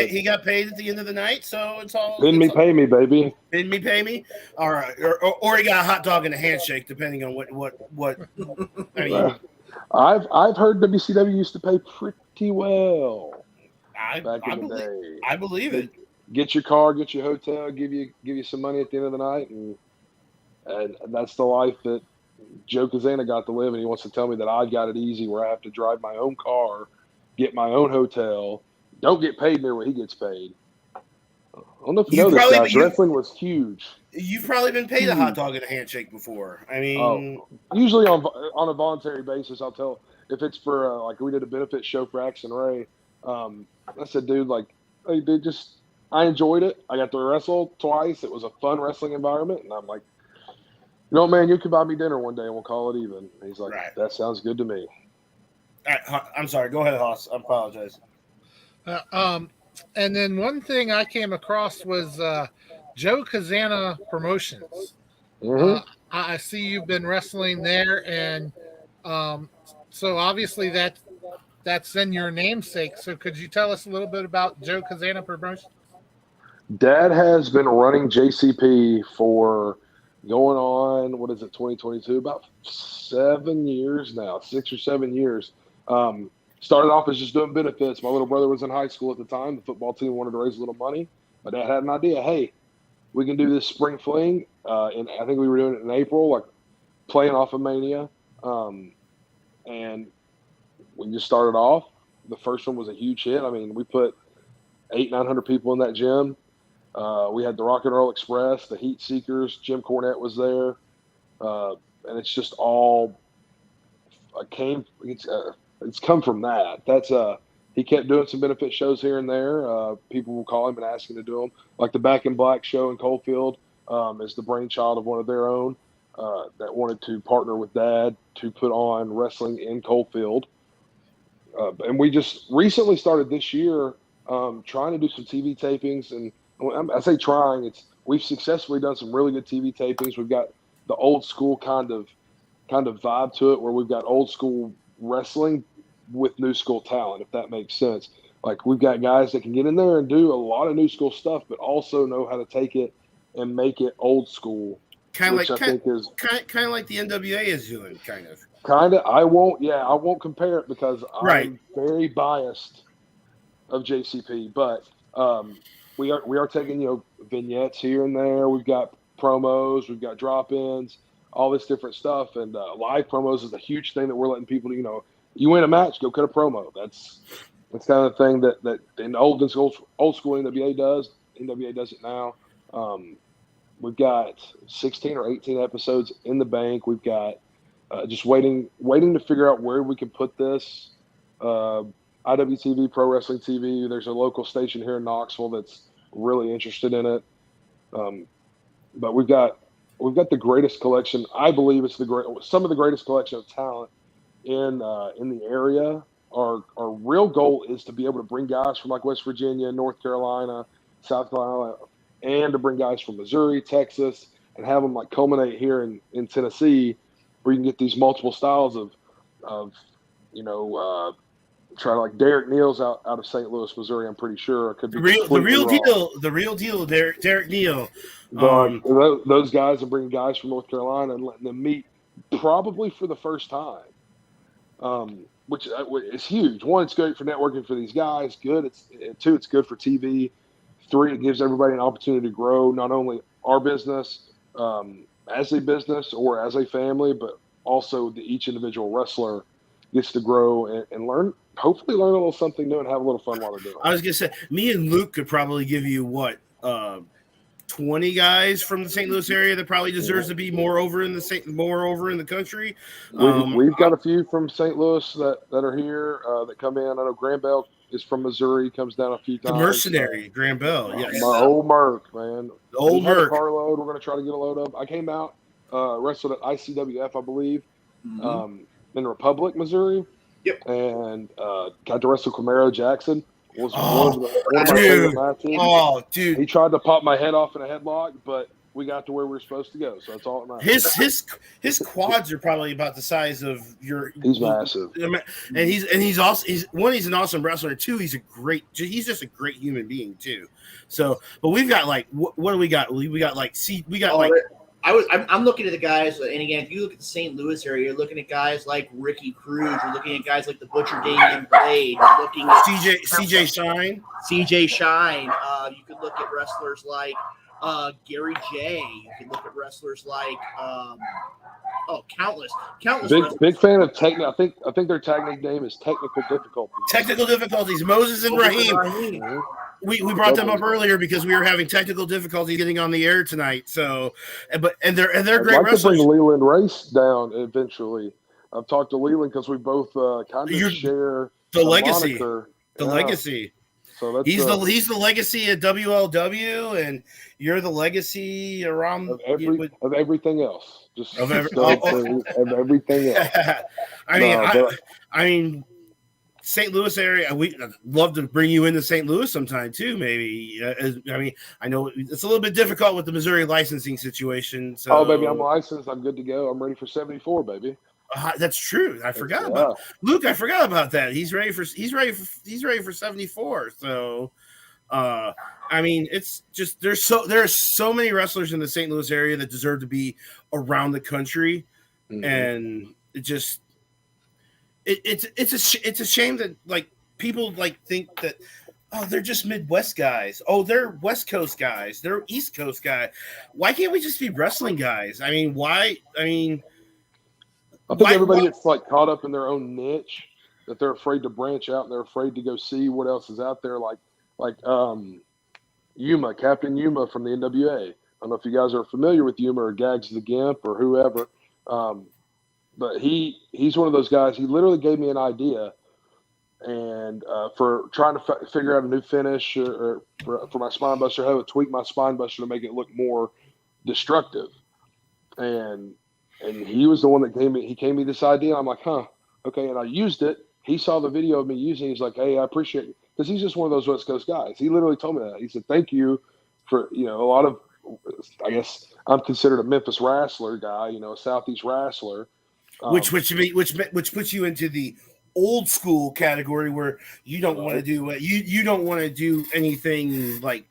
He got paid at the end of the night, so it's all. Bid me, pay me, baby. Bid me, pay me. All right, or he got a hot dog and a handshake, depending on what. I mean, I've heard WCW used to pay pretty well. back in the day. I believe it. Get your car, get your hotel, give you some money at the end of the night, and that's the life that Joe Cazana got to live. And he wants to tell me that I got it easy, where I have to drive my own car, get my own hotel, don't get paid near what he gets paid. I don't know if you know this, guys. Wrestling was huge. You've probably been paid a hot dog and a handshake before. I mean, usually on a voluntary basis. I'll tell if it's for like we did a benefit show for Axe and Ray. I said, dude, like, hey, dude, I enjoyed it. I got to wrestle twice. It was a fun wrestling environment, and I'm like, you know, man, you can buy me dinner one day and we'll call it even. And he's like, right. That sounds good to me. All right, I'm sorry. Go ahead, Hoss. I apologize. And then one thing I came across was Joe Cazana Promotions. Mm-hmm. I see you've been wrestling there, and so obviously that's in your namesake. So could you tell us a little bit about Joe Cazana Promotions? Dad has been running JCP for going on, 2022? About 7 years now, 6 or 7 years. Started off as just doing benefits. My little brother was in high school at the time. The football team wanted to raise a little money. My dad had an idea. Hey, we can do this spring fling. And I think we were doing it in April, like playing off of Mania. And we just started off. The first one was a huge hit. I mean, we put 800-900 people in that gym. We had the Rock and Roll Express, the Heat Seekers. Jim Cornette was there. And it's just all it's come from that. That's he kept doing some benefit shows here and there. People will call him and ask him to do them. Like the Back in Black show in Coalfield is the brainchild of one of their own that wanted to partner with Dad to put on wrestling in Coalfield. And we just recently started this year trying to do some TV tapings. And I say trying, we've successfully done some really good TV tapings. We've got the old school kind of vibe to it, where we've got old school wrestling with new school talent, if that makes sense. Like, we've got guys that can get in there and do a lot of new school stuff, but also know how to take it and make it old school. Kind of like the NWA is doing, kind of. I won't compare it because I'm very biased of JCP, but we are taking vignettes here and there. We've got promos, we've got drop-ins, all this different stuff, and live promos is a huge thing that we're letting people do. You win a match, go cut a promo. That's kind of the thing that in old school NWA does. NWA does it now. We've got 16 or 18 episodes in the bank. We've got just waiting to figure out where we can put this. IWTV, Pro Wrestling TV. There's a local station here in Knoxville that's really interested in it. But we've got the greatest collection. I believe it's some of the greatest collection of talent in the area. Our real goal is to be able to bring guys from like West Virginia, North Carolina, South Carolina, and to bring guys from Missouri, Texas, and have them like culminate here in Tennessee, where you can get these multiple styles of try like Derek Neal's out of St. Louis, Missouri. I'm pretty sure. Could be the real deal. Derek Neal. Those guys are bringing guys from North Carolina and letting them meet probably for the first time, which is huge. One, it's great for networking for these guys. Two, it's good for TV. Three, it gives everybody an opportunity to grow not only our business as a business or as a family, but also each individual wrestler gets to grow and learn. Hopefully learn a little something new and have a little fun while they're doing it. I was going to say, me and Luke could probably give you 20 guys from the St. Louis area that probably deserves to be more over in the country. We've got a few from St. Louis that are here that come in. I know Graham Bell is from Missouri, comes down a few times. The mercenary, Graham Bell, yes. My old Merc, man. The old Merc. Carload, we're going to try to get a load of. I came out, wrestled at ICWF, I believe, in Republic, Missouri. Yep. And got to wrestle Camaro Jackson. Was one of my favorite matches. Oh, dude. He tried to pop my head off in a headlock, but we got to where we were supposed to go. So that's all that matters. His quads are probably about the size of your. He's massive. And he's also he's an awesome wrestler. Two, he's just a great human being too. So, but we've got like what do we got? We got like I'm looking at the guys, and again, if you look at the St. Louis area, you're looking at guys like Ricky Cruz, you're looking at guys like the Butcher Damian Blade, you're looking at CJ Shine. CJ Shine. You could look at wrestlers like Gary J. You could look at wrestlers like countless. Big fan of technical. I think their tag name is Technical Difficulties. Technical difficulties. Moses and Raheem. Mhm. We brought them up earlier because we were having technical difficulties getting on the air tonight. So, they're great I'd like wrestlers. to bring Leland Race down eventually. I've talked to Leland because we both kind of share the legacy. Moniker. The legacy. So that's, he's the legacy at WLW, and you're the legacy around of everything else. Just of everything else. I mean, St. Louis area. I'd love to bring you into St. Louis sometime too. Maybe. I know it's a little bit difficult with the Missouri licensing situation. So. Oh, baby, I'm licensed. I'm good to go. I'm ready for 74, baby. That's true. I forgot about Luke. I forgot about that. He's ready for 74. So, I mean, it's just there are so many wrestlers in the St. Louis area that deserve to be around the country, and it's a shame that like people like think that they're just Midwest guys. Oh, they're West Coast guys. They're East Coast guys. Why can't we just be wrestling guys? I mean, why? I mean. I think everybody gets like caught up in their own niche that they're afraid to branch out and they're afraid to go see what else is out there. Like Yuma, Captain Yuma from the NWA. I don't know if you guys are familiar with Yuma or Gags the Gimp or whoever, but he's one of those guys. He literally gave me an idea, and for trying to figure out a new finish or for my spine buster, how to tweak my spine buster to make it look more destructive, and he was the one that gave me this idea. I'm like, okay. And I used it. He saw the video of me using it. He's like, hey, I appreciate it. Because he's just one of those West Coast guys. He literally told me that. He said, thank you for, a lot of, I guess I'm considered a Memphis wrestler guy, a Southeast wrestler. Which puts you into the old school category where you don't want to do you don't want to do anything like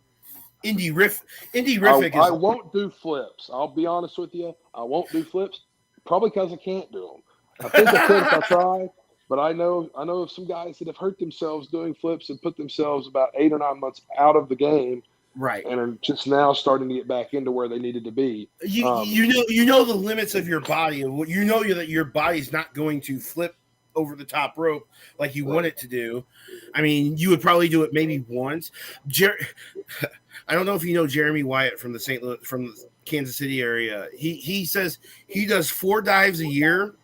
indie riff. I won't do flips. I'll be honest with you. I won't do flips, probably because I can't do them. I think I could if I tried, but I know of some guys that have hurt themselves doing flips and put themselves about 8 or 9 months out of the game, right? And are just now starting to get back into where they needed to be. You know the limits of your body, and that your body's not going to flip over the top rope like you want it to do. I mean, you would probably do it maybe once. I don't know if you know Jeremy Wyatt from the Kansas City area. He says he does 4 dives a year,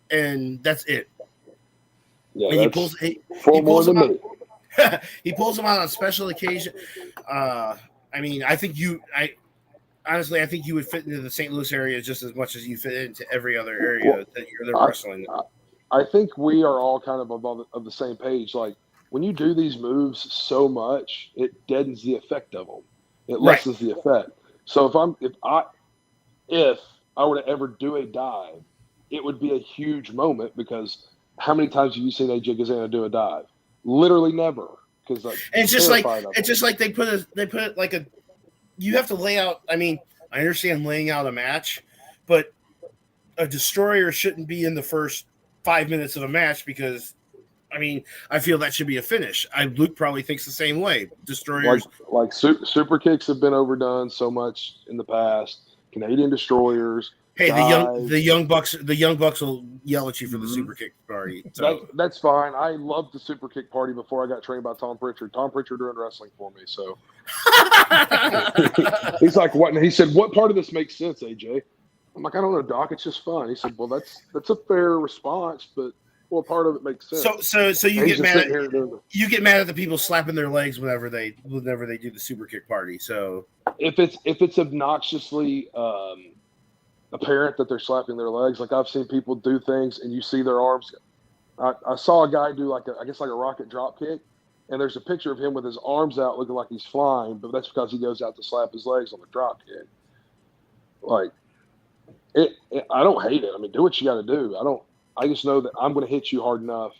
and that's it. Yeah, and he pulls them out. He pulls them out on special occasion. I mean, I think you would fit into the St. Louis area just as much as you fit into every other area that you're wrestling. I think we are all kind of of the same page. Like when you do these moves so much, it deadens the effect of them. It lessens the effect. So if I were to ever do a dive, it would be a huge moment because how many times have you seen AJ Cazana do a dive? Literally never. Because it's just like they put it like a. You have to lay out. I mean, I understand laying out a match, but a destroyer shouldn't be in the first 5 minutes of a match because, I mean, I feel that should be a finish. Luke probably thinks the same way. Destroyers like super kicks have been overdone so much in the past. Canadian destroyers. Hey, the young bucks will yell at you for the super kick party. So that's fine. I loved the super kick party before I got trained by Tom Pritchard. Tom Pritchard doing wrestling for me. So he's like, what? And he said, what part of this makes sense, AJ? I'm like, I don't know, Doc. It's just fun. He said, well, that's a fair response, but what part of it makes sense? So you get mad at the people slapping their legs whenever they do the super kick party. So if it's obnoxiously apparent that they're slapping their legs, like I've seen people do things and you see their arms. I saw a guy do like a rocket drop kick, and there's a picture of him with his arms out looking like he's flying, but that's because he goes out to slap his legs on the drop kick. Like I don't hate it. I mean, do what you got to do. I just know that I'm going to hit you hard enough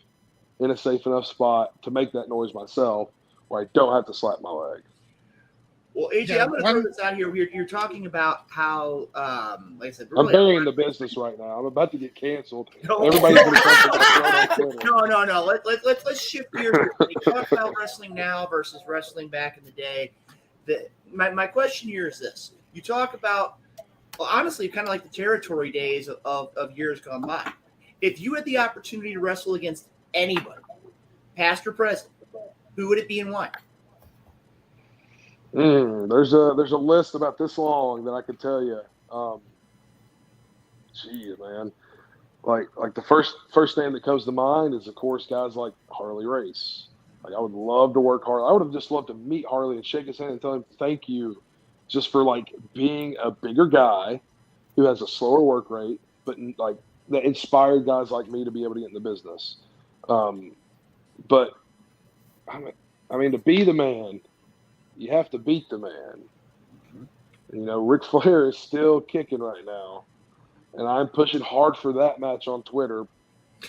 in a safe enough spot to make that noise myself where I don't have to slap my leg. Well, AJ, Yeah, I'm going to throw this out here. You're talking about how, like I said, I'm really burying the business right now. I'm about to get canceled. No. Everybody's going to come for my throat on Twitter. No. Let's shift gears. When you talk about wrestling now versus wrestling back in the day, my question here is this: you talk about, well, honestly, kind of like the territory days of years gone by. If you had the opportunity to wrestle against anybody, past or present, who would it be and why? There's a list about this long that I could tell you. Geez, man. Like the first name that comes to mind is, of course, guys like Harley Race. Like, I would love to work Harley. I would have just loved to meet Harley and shake his hand and tell him thank you, just for like being a bigger guy who has a slower work rate, but like that inspired guys like me to be able to get in the business. But I mean, to be the man, you have to beat the man. You know, Ric Flair is still kicking right now, and I'm pushing hard for that match on Twitter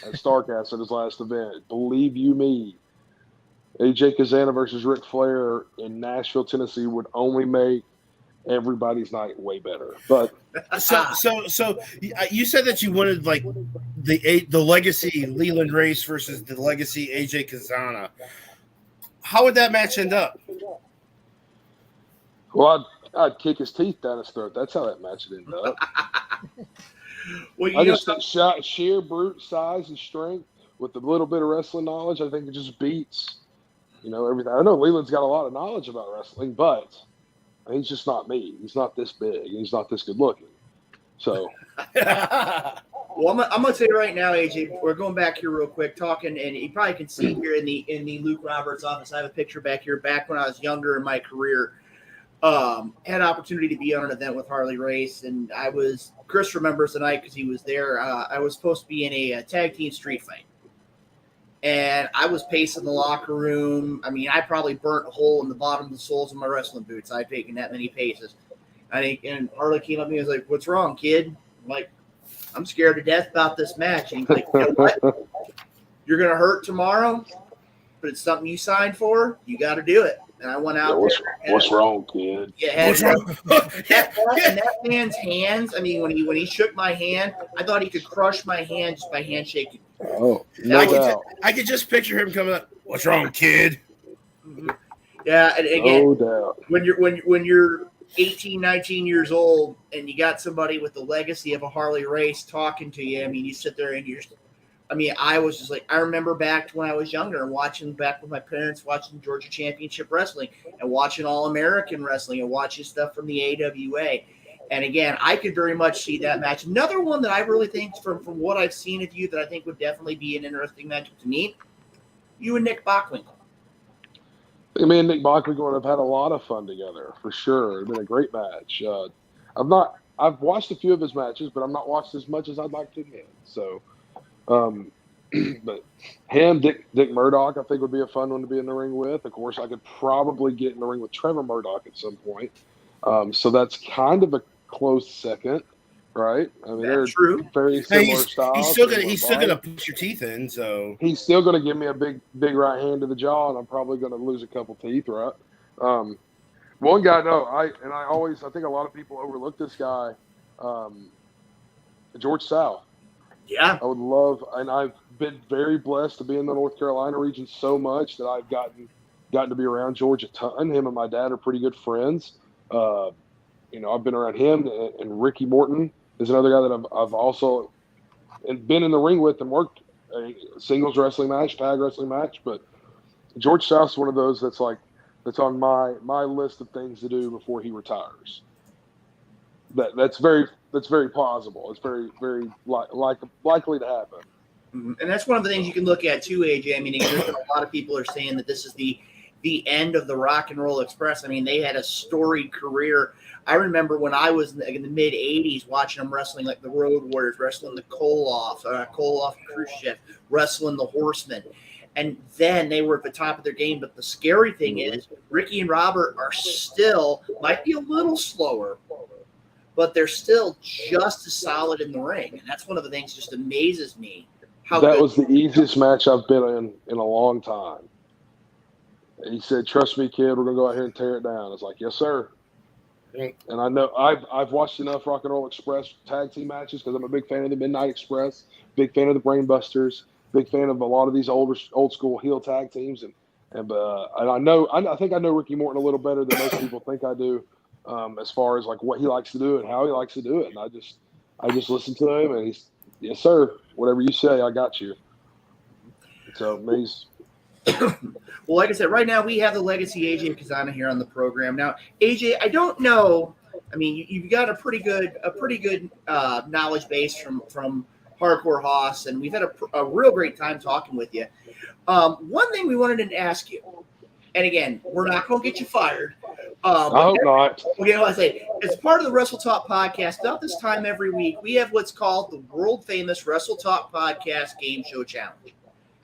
at Starcast at his last event. Believe you me, AJ Cazana versus Ric Flair in Nashville, Tennessee would only make everybody's night way better. But So you said that you wanted like the legacy Leland Race versus the legacy AJ Cazana. How would that match end up? well, I'd kick his teeth down his throat. That's how that match would end up. Well, I just think sheer brute size and strength with a little bit of wrestling knowledge, I think it just beats, everything. I know Leland's got a lot of knowledge about wrestling, but he's just not me. He's not this big. He's not this good looking. So, well, I'm gonna say right now, AJ, we're going back here real quick, talking, and you probably can see here in the Luke Roberts office. I have a picture back here, back when I was younger in my career. Had opportunity to be on an event with Harley Race, and Chris remembers the night because he was there. I was supposed to be in a tag team street fight, and I was pacing the locker room. I mean, I probably burnt a hole in the bottom of the soles of my wrestling boots. I'd taken that many paces. And Harley came up to me and was like, "What's wrong, kid?" I'm like, "I'm scared to death about this match." And he's like, "You know what? You're going to hurt tomorrow, but it's something you signed for. You got to do it." And I went out there. What's wrong, kid? Yeah, and that man's hands, I mean, when he shook my hand, I thought he could crush my hand just by handshaking. Oh, no doubt. I could just picture him coming up. What's wrong, kid? Yeah, and again, No doubt. when you're 18, 19 years old and you got somebody with the legacy of a Harley Race talking to you, I mean, you sit there and I was just like, I remember back to when I was younger and watching back with my parents, watching Georgia Championship Wrestling and watching All-American Wrestling and watching stuff from the AWA. And again, I could very much see that match. Another one that I really think from what I've seen of you that I think would definitely be an interesting match to me, you and Nick Bockwinkel. Me and Nick Bockley would have had a lot of fun together for sure. It'd been a great match. I've watched a few of his matches, but I've not watched as much as I'd like to admit. So, but him, Dick Murdoch, I think would be a fun one to be in the ring with. Of course, I could probably get in the ring with Trevor Murdoch at some point. So that's kind of a close second, right? I mean, they're true. Very similar styles. He's still gonna push your teeth in, so he's still gonna give me a big right hand to the jaw, and I'm probably gonna lose a couple teeth, right? One guy, I think a lot of people overlook this guy, George South. Yeah, I would love, and I've been very blessed to be in the North Carolina region so much that I've gotten to be around George a ton. Him and my dad are pretty good friends. I've been around him, and Ricky Morton is another guy that I've also been in the ring with and worked a singles wrestling match, tag wrestling match. But George South's one of those that's on my list of things to do before he retires. That's very plausible. It's very, very likely to happen. And that's one of the things you can look at too, AJ. I mean, a lot of people are saying that this is the end of the Rock and Roll Express. I mean, they had a storied career. I remember when I was in the mid '80s watching them wrestling like the Road Warriors, wrestling the Koloff Khrushchev, wrestling the Horsemen. And then they were at the top of their game. But the scary thing is Ricky and Robert are still, might be a little slower, but they're still just as solid in the ring. And that's one of the things that just amazes me. That was the easiest match I've been in a long time. he said, "Trust me, kid. We're gonna go out here and tear it down." I was like, "Yes, sir." Yeah. And I know I've watched enough Rock and Roll Express tag team matches because I'm a big fan of the Midnight Express, big fan of the Brainbusters, big fan of a lot of these old school heel tag teams, and I think I know Ricky Morton a little better than most people think I do, as far as like what he likes to do and how he likes to do it. And I just listen to him, and he's, "Yes, sir. Whatever you say, I got you." So he's. Well, like I said, right now we have the legacy AJ Cazana here on the program. Now, AJ, I don't know. I mean, you've got a pretty good knowledge base from Hardcore Hoss, and we've had a real great time talking with you. One thing we wanted to ask you, and again, we're not going to get you fired. I hope not. Okay, I say, as part of the Wrestle Talk podcast, about this time every week, we have what's called the world famous Wrestle Talk podcast game show challenge.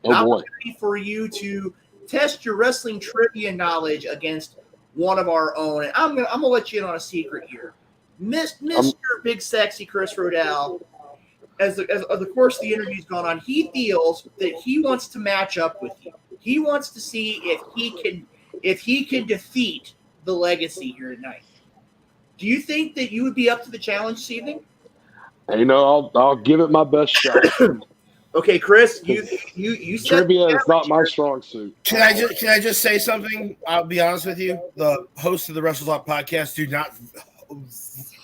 An opportunity for you to test your wrestling trivia knowledge against one of our own. And I'm gonna let you in on a secret here. Mr. Big Sexy Chris Rodell, as the course of the interview's gone on, he feels that he wants to match up with you. He wants to see if he can defeat the legacy here tonight. Do you think that you would be up to the challenge this evening? You know, I'll give it my best shot. Okay, Chris, you said trivia is not my strong suit. Can I just say something? I'll be honest with you. The hosts of the Wrestle Talk podcast do not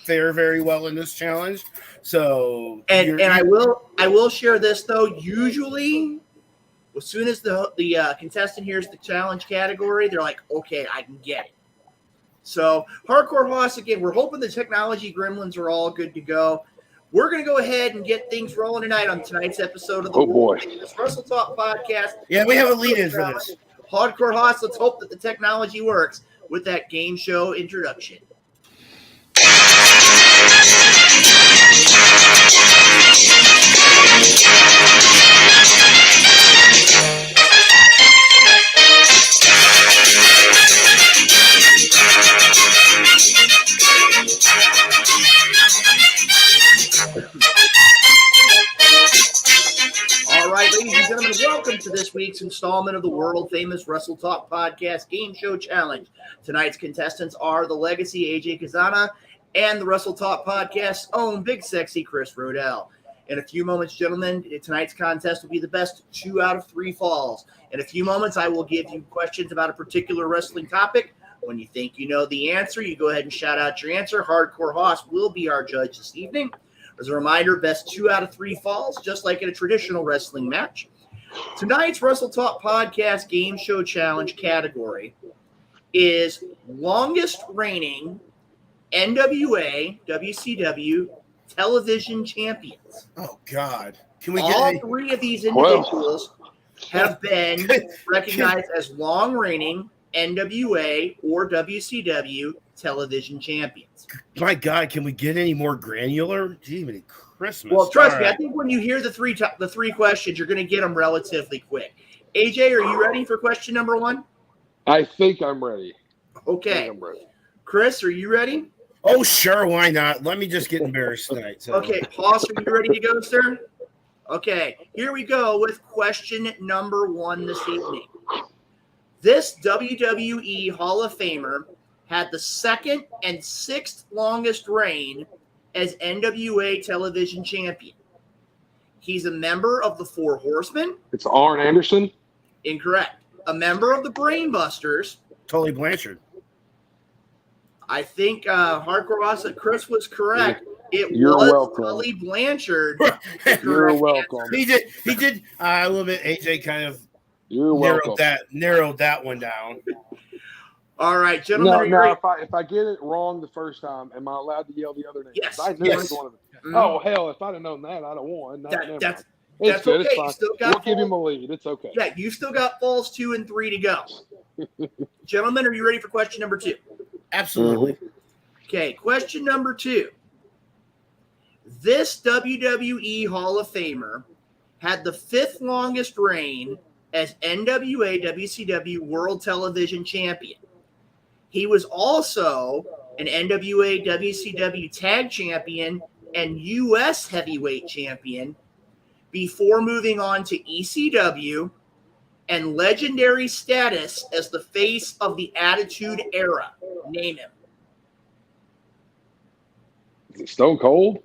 fare very well in this challenge. So I will share this though. Usually, as soon as the contestant hears the challenge category, they're like, "Okay, I can get it." So, Hardcore Hoss, again, we're hoping the technology gremlins are all good to go. We're going to go ahead and get things rolling tonight on tonight's episode of the Wrestle Talk podcast. Yeah, we have a lead-in for this. Hardcore Hoss, let's hope that the technology works with that game show introduction. All right, ladies and gentlemen, welcome to this week's installment of the world-famous Wrestle Talk Podcast Game Show Challenge. Tonight's contestants are the legacy AJ Cazana and the Wrestle Talk Podcast's own Big Sexy Chris Rodell. In a few moments, gentlemen, tonight's contest will be the best 2 out of 3 falls. In a few moments, I will give you questions about a particular wrestling topic. When you think you know the answer, you go ahead and shout out your answer. Hardcore Hoss will be our judge this evening. As a reminder, best 2 out of 3 falls, just like in a traditional wrestling match. Tonight's Wrestle Talk Podcast Game Show Challenge category is longest reigning NWA WCW television champions. Oh, God. Can we all 3 of these individuals have been recognized as long reigning NWA or WCW television champions. My God, can we get any more granular? Gee, Christmas. Well, trust me, I think when you hear the three questions, you're going to get them relatively quick. AJ, are you ready for question number 1? I think I'm ready. Okay. I'm ready. Chris, are you ready? Oh, sure. Why not? Let me just get embarrassed tonight. So. Okay. Hoss, are you ready to go, sir? Okay. Here we go with question number 1 this evening. This WWE Hall of Famer had the 2nd and 6th longest reign as NWA television champion. He's a member of the 4 Horsemen. It's Arn Anderson. Incorrect. A member of the Brainbusters. Tully Blanchard. I think Hardcore Hoss said Chris was correct. You're was welcome. Tully Blanchard. You're welcome. He did. I will admit, AJ kind of narrowed that one down. All right, gentlemen. Now, if I get it wrong the first time, am I allowed to yell the other name? Yes. I knew it was one of them. Mm-hmm. Oh hell! If I'd have known that, I'd have won. That's it's good. okay. It's fine. We'll give him a lead. It's okay. Yeah, you still got falls 2 and 3 to go. Gentlemen, are you ready for question number 2? Absolutely. Okay, question number 2. This WWE Hall of Famer had the 5th longest reign as NWA WCW World Television Champion. He was also an NWA WCW Tag Champion and U.S. Heavyweight Champion before moving on to ECW and legendary status as the face of the Attitude Era? Name him. Is it Stone Cold?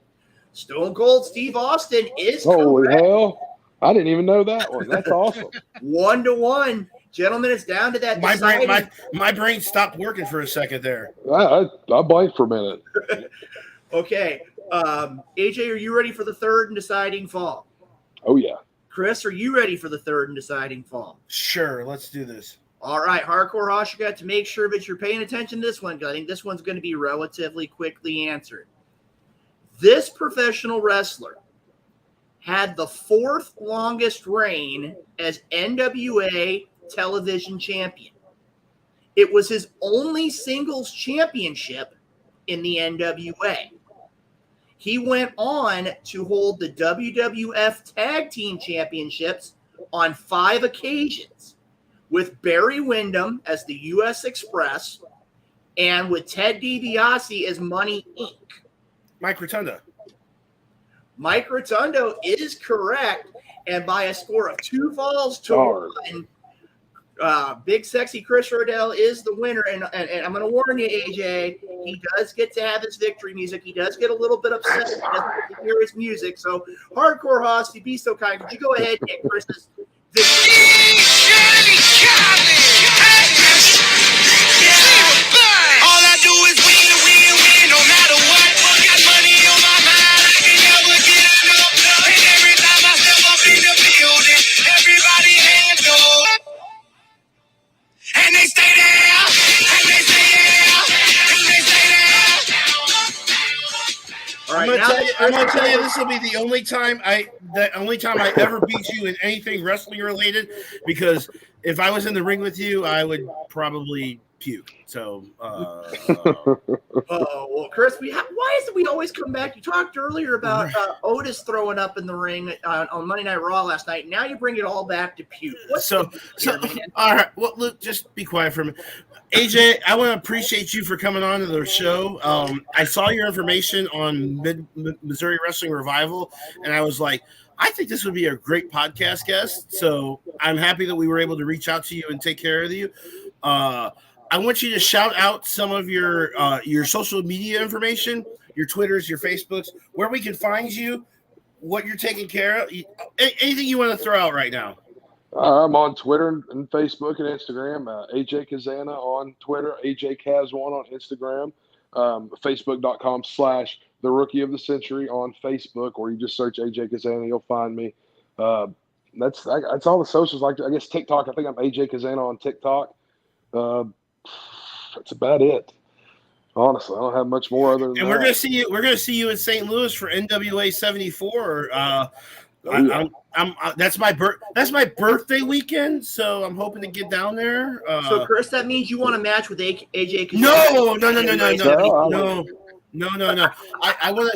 Stone Cold Steve Austin is Holy correct. hell! I didn't even know that one. That's awesome. 1-1. Gentlemen, it's down to that My brain stopped working for a second there. I blanked for a minute. Okay. AJ, are you ready for the third and deciding fall? Oh yeah. Chris, are you ready for the third and deciding fall? Sure, let's do this. All right, Hardcore Hoss, you got to make sure that you're paying attention to this one, because I think this one's going to be relatively quickly answered. This professional wrestler had the fourth longest reign as NWA television champion. It was his only singles championship in the NWA. He went on to hold the WWF Tag Team Championships on 5 occasions, with Barry Windham as the U.S. Express and with Ted DiBiase as Money Inc. Mike Rotunda. Mike Rotundo is correct, and by a score of 2 falls to 1, Big Sexy Chris Rodell is the winner. And I'm going to warn you, AJ, he does get to have his victory music. He does get a little bit upset when he doesn't get to hear his music. So, Hardcore Hoss, if you be so kind, could you go ahead and get Chris's victory? All I do is win, no matter what. Got money on my mind, I can never get enough. And every time I step up in the building, everybody hands up. And they stay there, and they stay there, and they stay there. All right, I'm gonna tell you, this will be the only time I ever beat you in anything wrestling related. Because if I was in the ring with you, I would probably puke. So, Oh, well, Chris, why is it we always come back? You talked earlier about Otis throwing up in the ring on Monday Night Raw last night. Now you bring it all back to puke. So all right. Well, look, just be quiet for a minute. AJ, I want to appreciate you for coming on to the show. I saw your information on Missouri Wrestling Revival, and I was like, I think this would be a great podcast guest. So I'm happy that we were able to reach out to you and take care of you. I want you to shout out some of your social media information, your Twitters, your Facebooks, where we can find you, what you're taking care of, anything you want to throw out right now. I'm on Twitter and Facebook and Instagram. AJ Cazana on Twitter, AJ Caz1 on Instagram, Facebook.com/The Rookie of the Century on Facebook, or you just search AJ Cazana, you'll find me. That's all the socials. Like, I guess TikTok, I think I'm AJ Cazana on TikTok. That's about it. Honestly, I don't have much more other than and that. We're gonna see you in St. Louis for NWA 74. That's my birthday weekend, so I'm hoping to get down there. So, Chris, that means you want to match with AJ? No. I want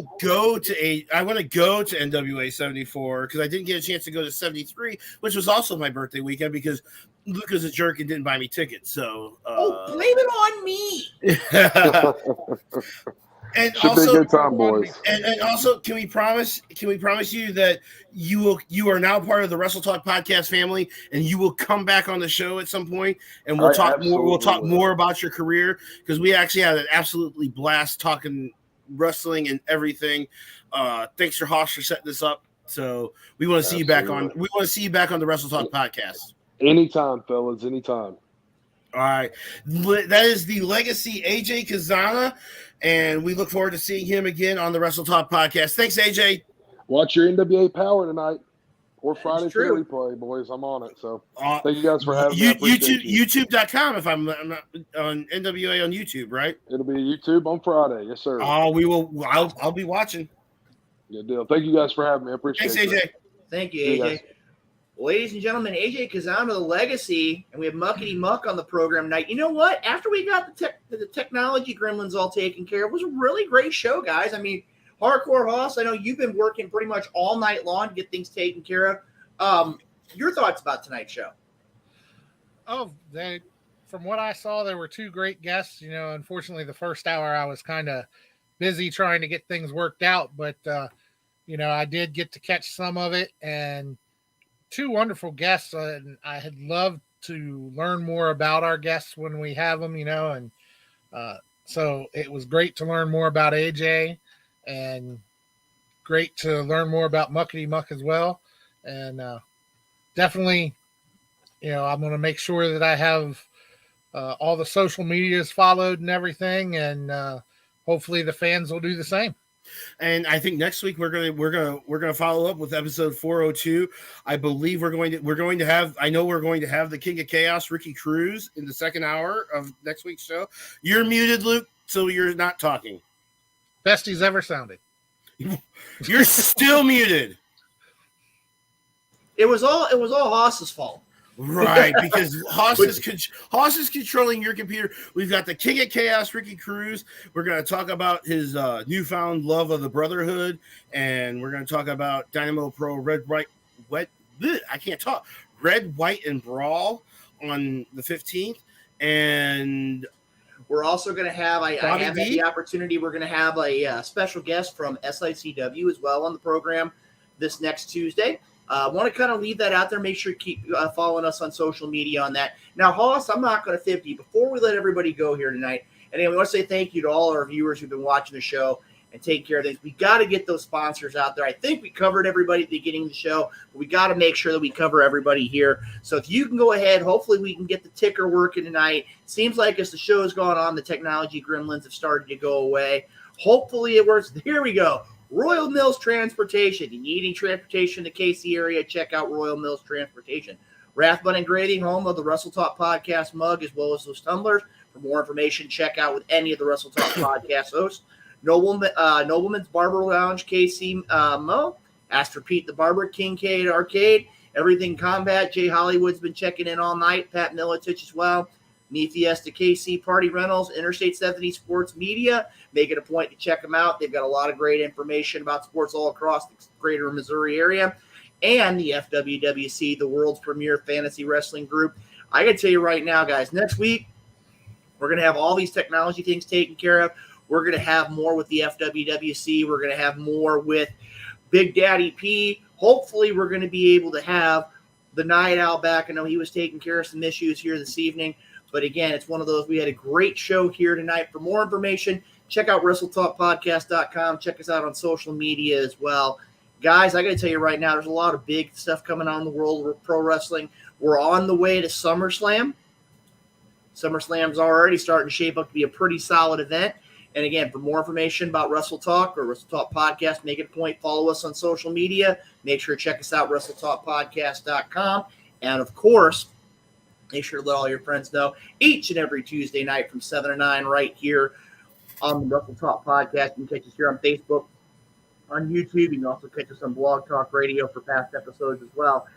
to go to NWA 74 because I didn't get a chance to go to 73, which was also my birthday weekend because Luca's a jerk and didn't buy me tickets. So, blame it on me. And should also, be a good time, boys. And also, can we promise you that you are now part of the Wrestle Talk podcast family, and you will come back on the show at some point, and we'll talk more. We'll talk more about your career because we actually had an absolutely blast talking wrestling and everything. Thanks for Hoss for setting this up. So we want to see you back on. We want to see you back on the Wrestle Talk podcast. Anytime, fellas. Anytime. All right, that is the legacy AJ Cazana. And we look forward to seeing him again on the Wrestle Talk podcast. Thanks, AJ. Watch your NWA Power tonight or Friday for the replay, boys. I'm on it. So thank you guys for having me. YouTube.com if I'm not on NWA on YouTube, right? It'll be YouTube on Friday. Yes, sir. Oh, we will. I'll be watching. Good deal. Thank you guys for having me. I appreciate it. Thanks, AJ. Thank you, AJ. Ladies and gentlemen, AJ Cazana, the legacy, and we have Muckety Muck on the program tonight. You know what? After we got the technology gremlins all taken care of, it was a really great show, guys. I mean, Hardcore Hoss, I know you've been working pretty much all night long to get things taken care of. Your thoughts about tonight's show? Oh, from what I saw, there were 2 great guests. You know, unfortunately, the first hour I was kind of busy trying to get things worked out, but you know, I did get to catch some of it, and two wonderful guests, and I had loved to learn more about our guests when we have them, and so it was great to learn more about AJ, and great to learn more about Muckety Muck as well, and definitely, I'm going to make sure that I have all the social medias followed and everything, and hopefully the fans will do the same. And I think next week we're gonna follow up with episode 402. I believe we're going to have the King of Chaos, Ricky Cruz, in the second hour of next week's show. You're muted, Luke, so you're not talking. Best he's ever sounded. You're still muted. It was all Haas's fault. Right, because Haas is controlling your computer. We've got the King of Chaos, Ricky Cruz. We're going to talk about his newfound love of the Brotherhood, and we're going to talk about Dynamo Pro Red, White, and Brawl on the 15th. And we're also going to have, I have had the opportunity, we're going to have a special guest from SICW as well on the program this next Tuesday. I want to kind of leave that out there. Make sure you keep following us on social media on that. Now, Haas, I'm not going to 50 before we let everybody go here tonight. And anyway, we want to say thank you to all our viewers who've been watching the show and taking care of things. We got to get those sponsors out there. I think we covered everybody at the beginning of the show, but we got to make sure that we cover everybody here. So if you can go ahead, hopefully we can get the ticker working tonight. Seems like as the show has gone on, the technology gremlins have started to go away. Hopefully it works. Here we go. Royal Mills Transportation. You need any transportation in the KC area, check out Royal Mills Transportation. Rathbun Engraving, home of the Wrestle Talk Podcast mug, as well as those tumblers. For more information, check out with any of the Wrestle Talk Podcast hosts. Nobleman's Barber Lounge, KC Mo. Ask for Pete the Barber, Kincaid Arcade. Everything Combat. Jay Hollywood's been checking in all night. Pat Militich as well. Me Fiesta KC Party Rentals, Interstate 70 Sports Media. Make it a point to check them out. They've got a lot of great information about sports all across the greater Missouri area. And the FWWC, the world's premier fantasy wrestling group. I got to tell you right now, guys, next week, we're going to have all these technology things taken care of. We're going to have more with the FWWC. We're going to have more with Big Daddy P. Hopefully, we're going to be able to have the Night Owl back. I know he was taking care of some issues here this evening. But again, it's one of those. We had a great show here tonight. For more information, check out WrestleTalkPodcast.com. Check us out on social media as well. Guys, I got to tell you right now, there's a lot of big stuff coming on in the world of pro wrestling. We're on the way to SummerSlam. SummerSlam's already starting to shape up to be a pretty solid event. And again, for more information about Wrestle Talk or Wrestle Talk Podcast, make it a point, follow us on social media. Make sure to check us out, WrestleTalkPodcast.com. And of course, make sure to let all your friends know each and every Tuesday night from 7 to 9 right here on the Wrestle Talk Podcast. You can catch us here on Facebook, on YouTube. You can also catch us on Blog Talk Radio for past episodes as well.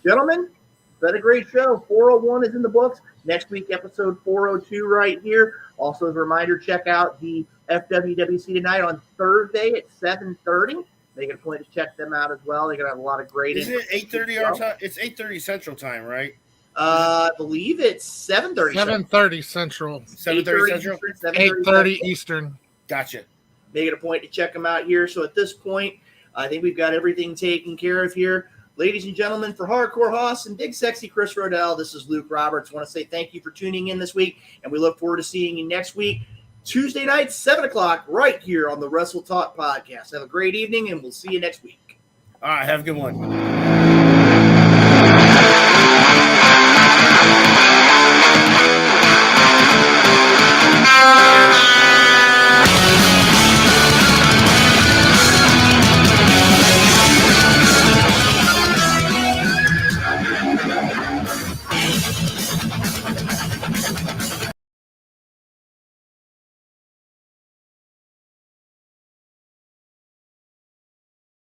Gentlemen, it's been a great show. 401 is in the books. Next week, episode 402 right here. Also, as a reminder, check out the FWWC tonight on Thursday at 7:30. Make it a point to check them out as well. They're going to have a lot of great Is it 8:30 our time? It's 8:30 Central Time, right? I believe it's 7:30. 7:30 Central. 7:30 Central. 8:30 Eastern. Gotcha. Make it a point to check them out here. So at this point, I think we've got everything taken care of here. Ladies and gentlemen, for Hardcore Hoss and Big Sexy Chris Rodell, this is Luke Roberts. I want to say thank you for tuning in this week, and we look forward to seeing you next week, Tuesday night, 7 o'clock, right here on the Wrestle Talk Podcast. Have a great evening, and we'll see you next week. All right, have a good one.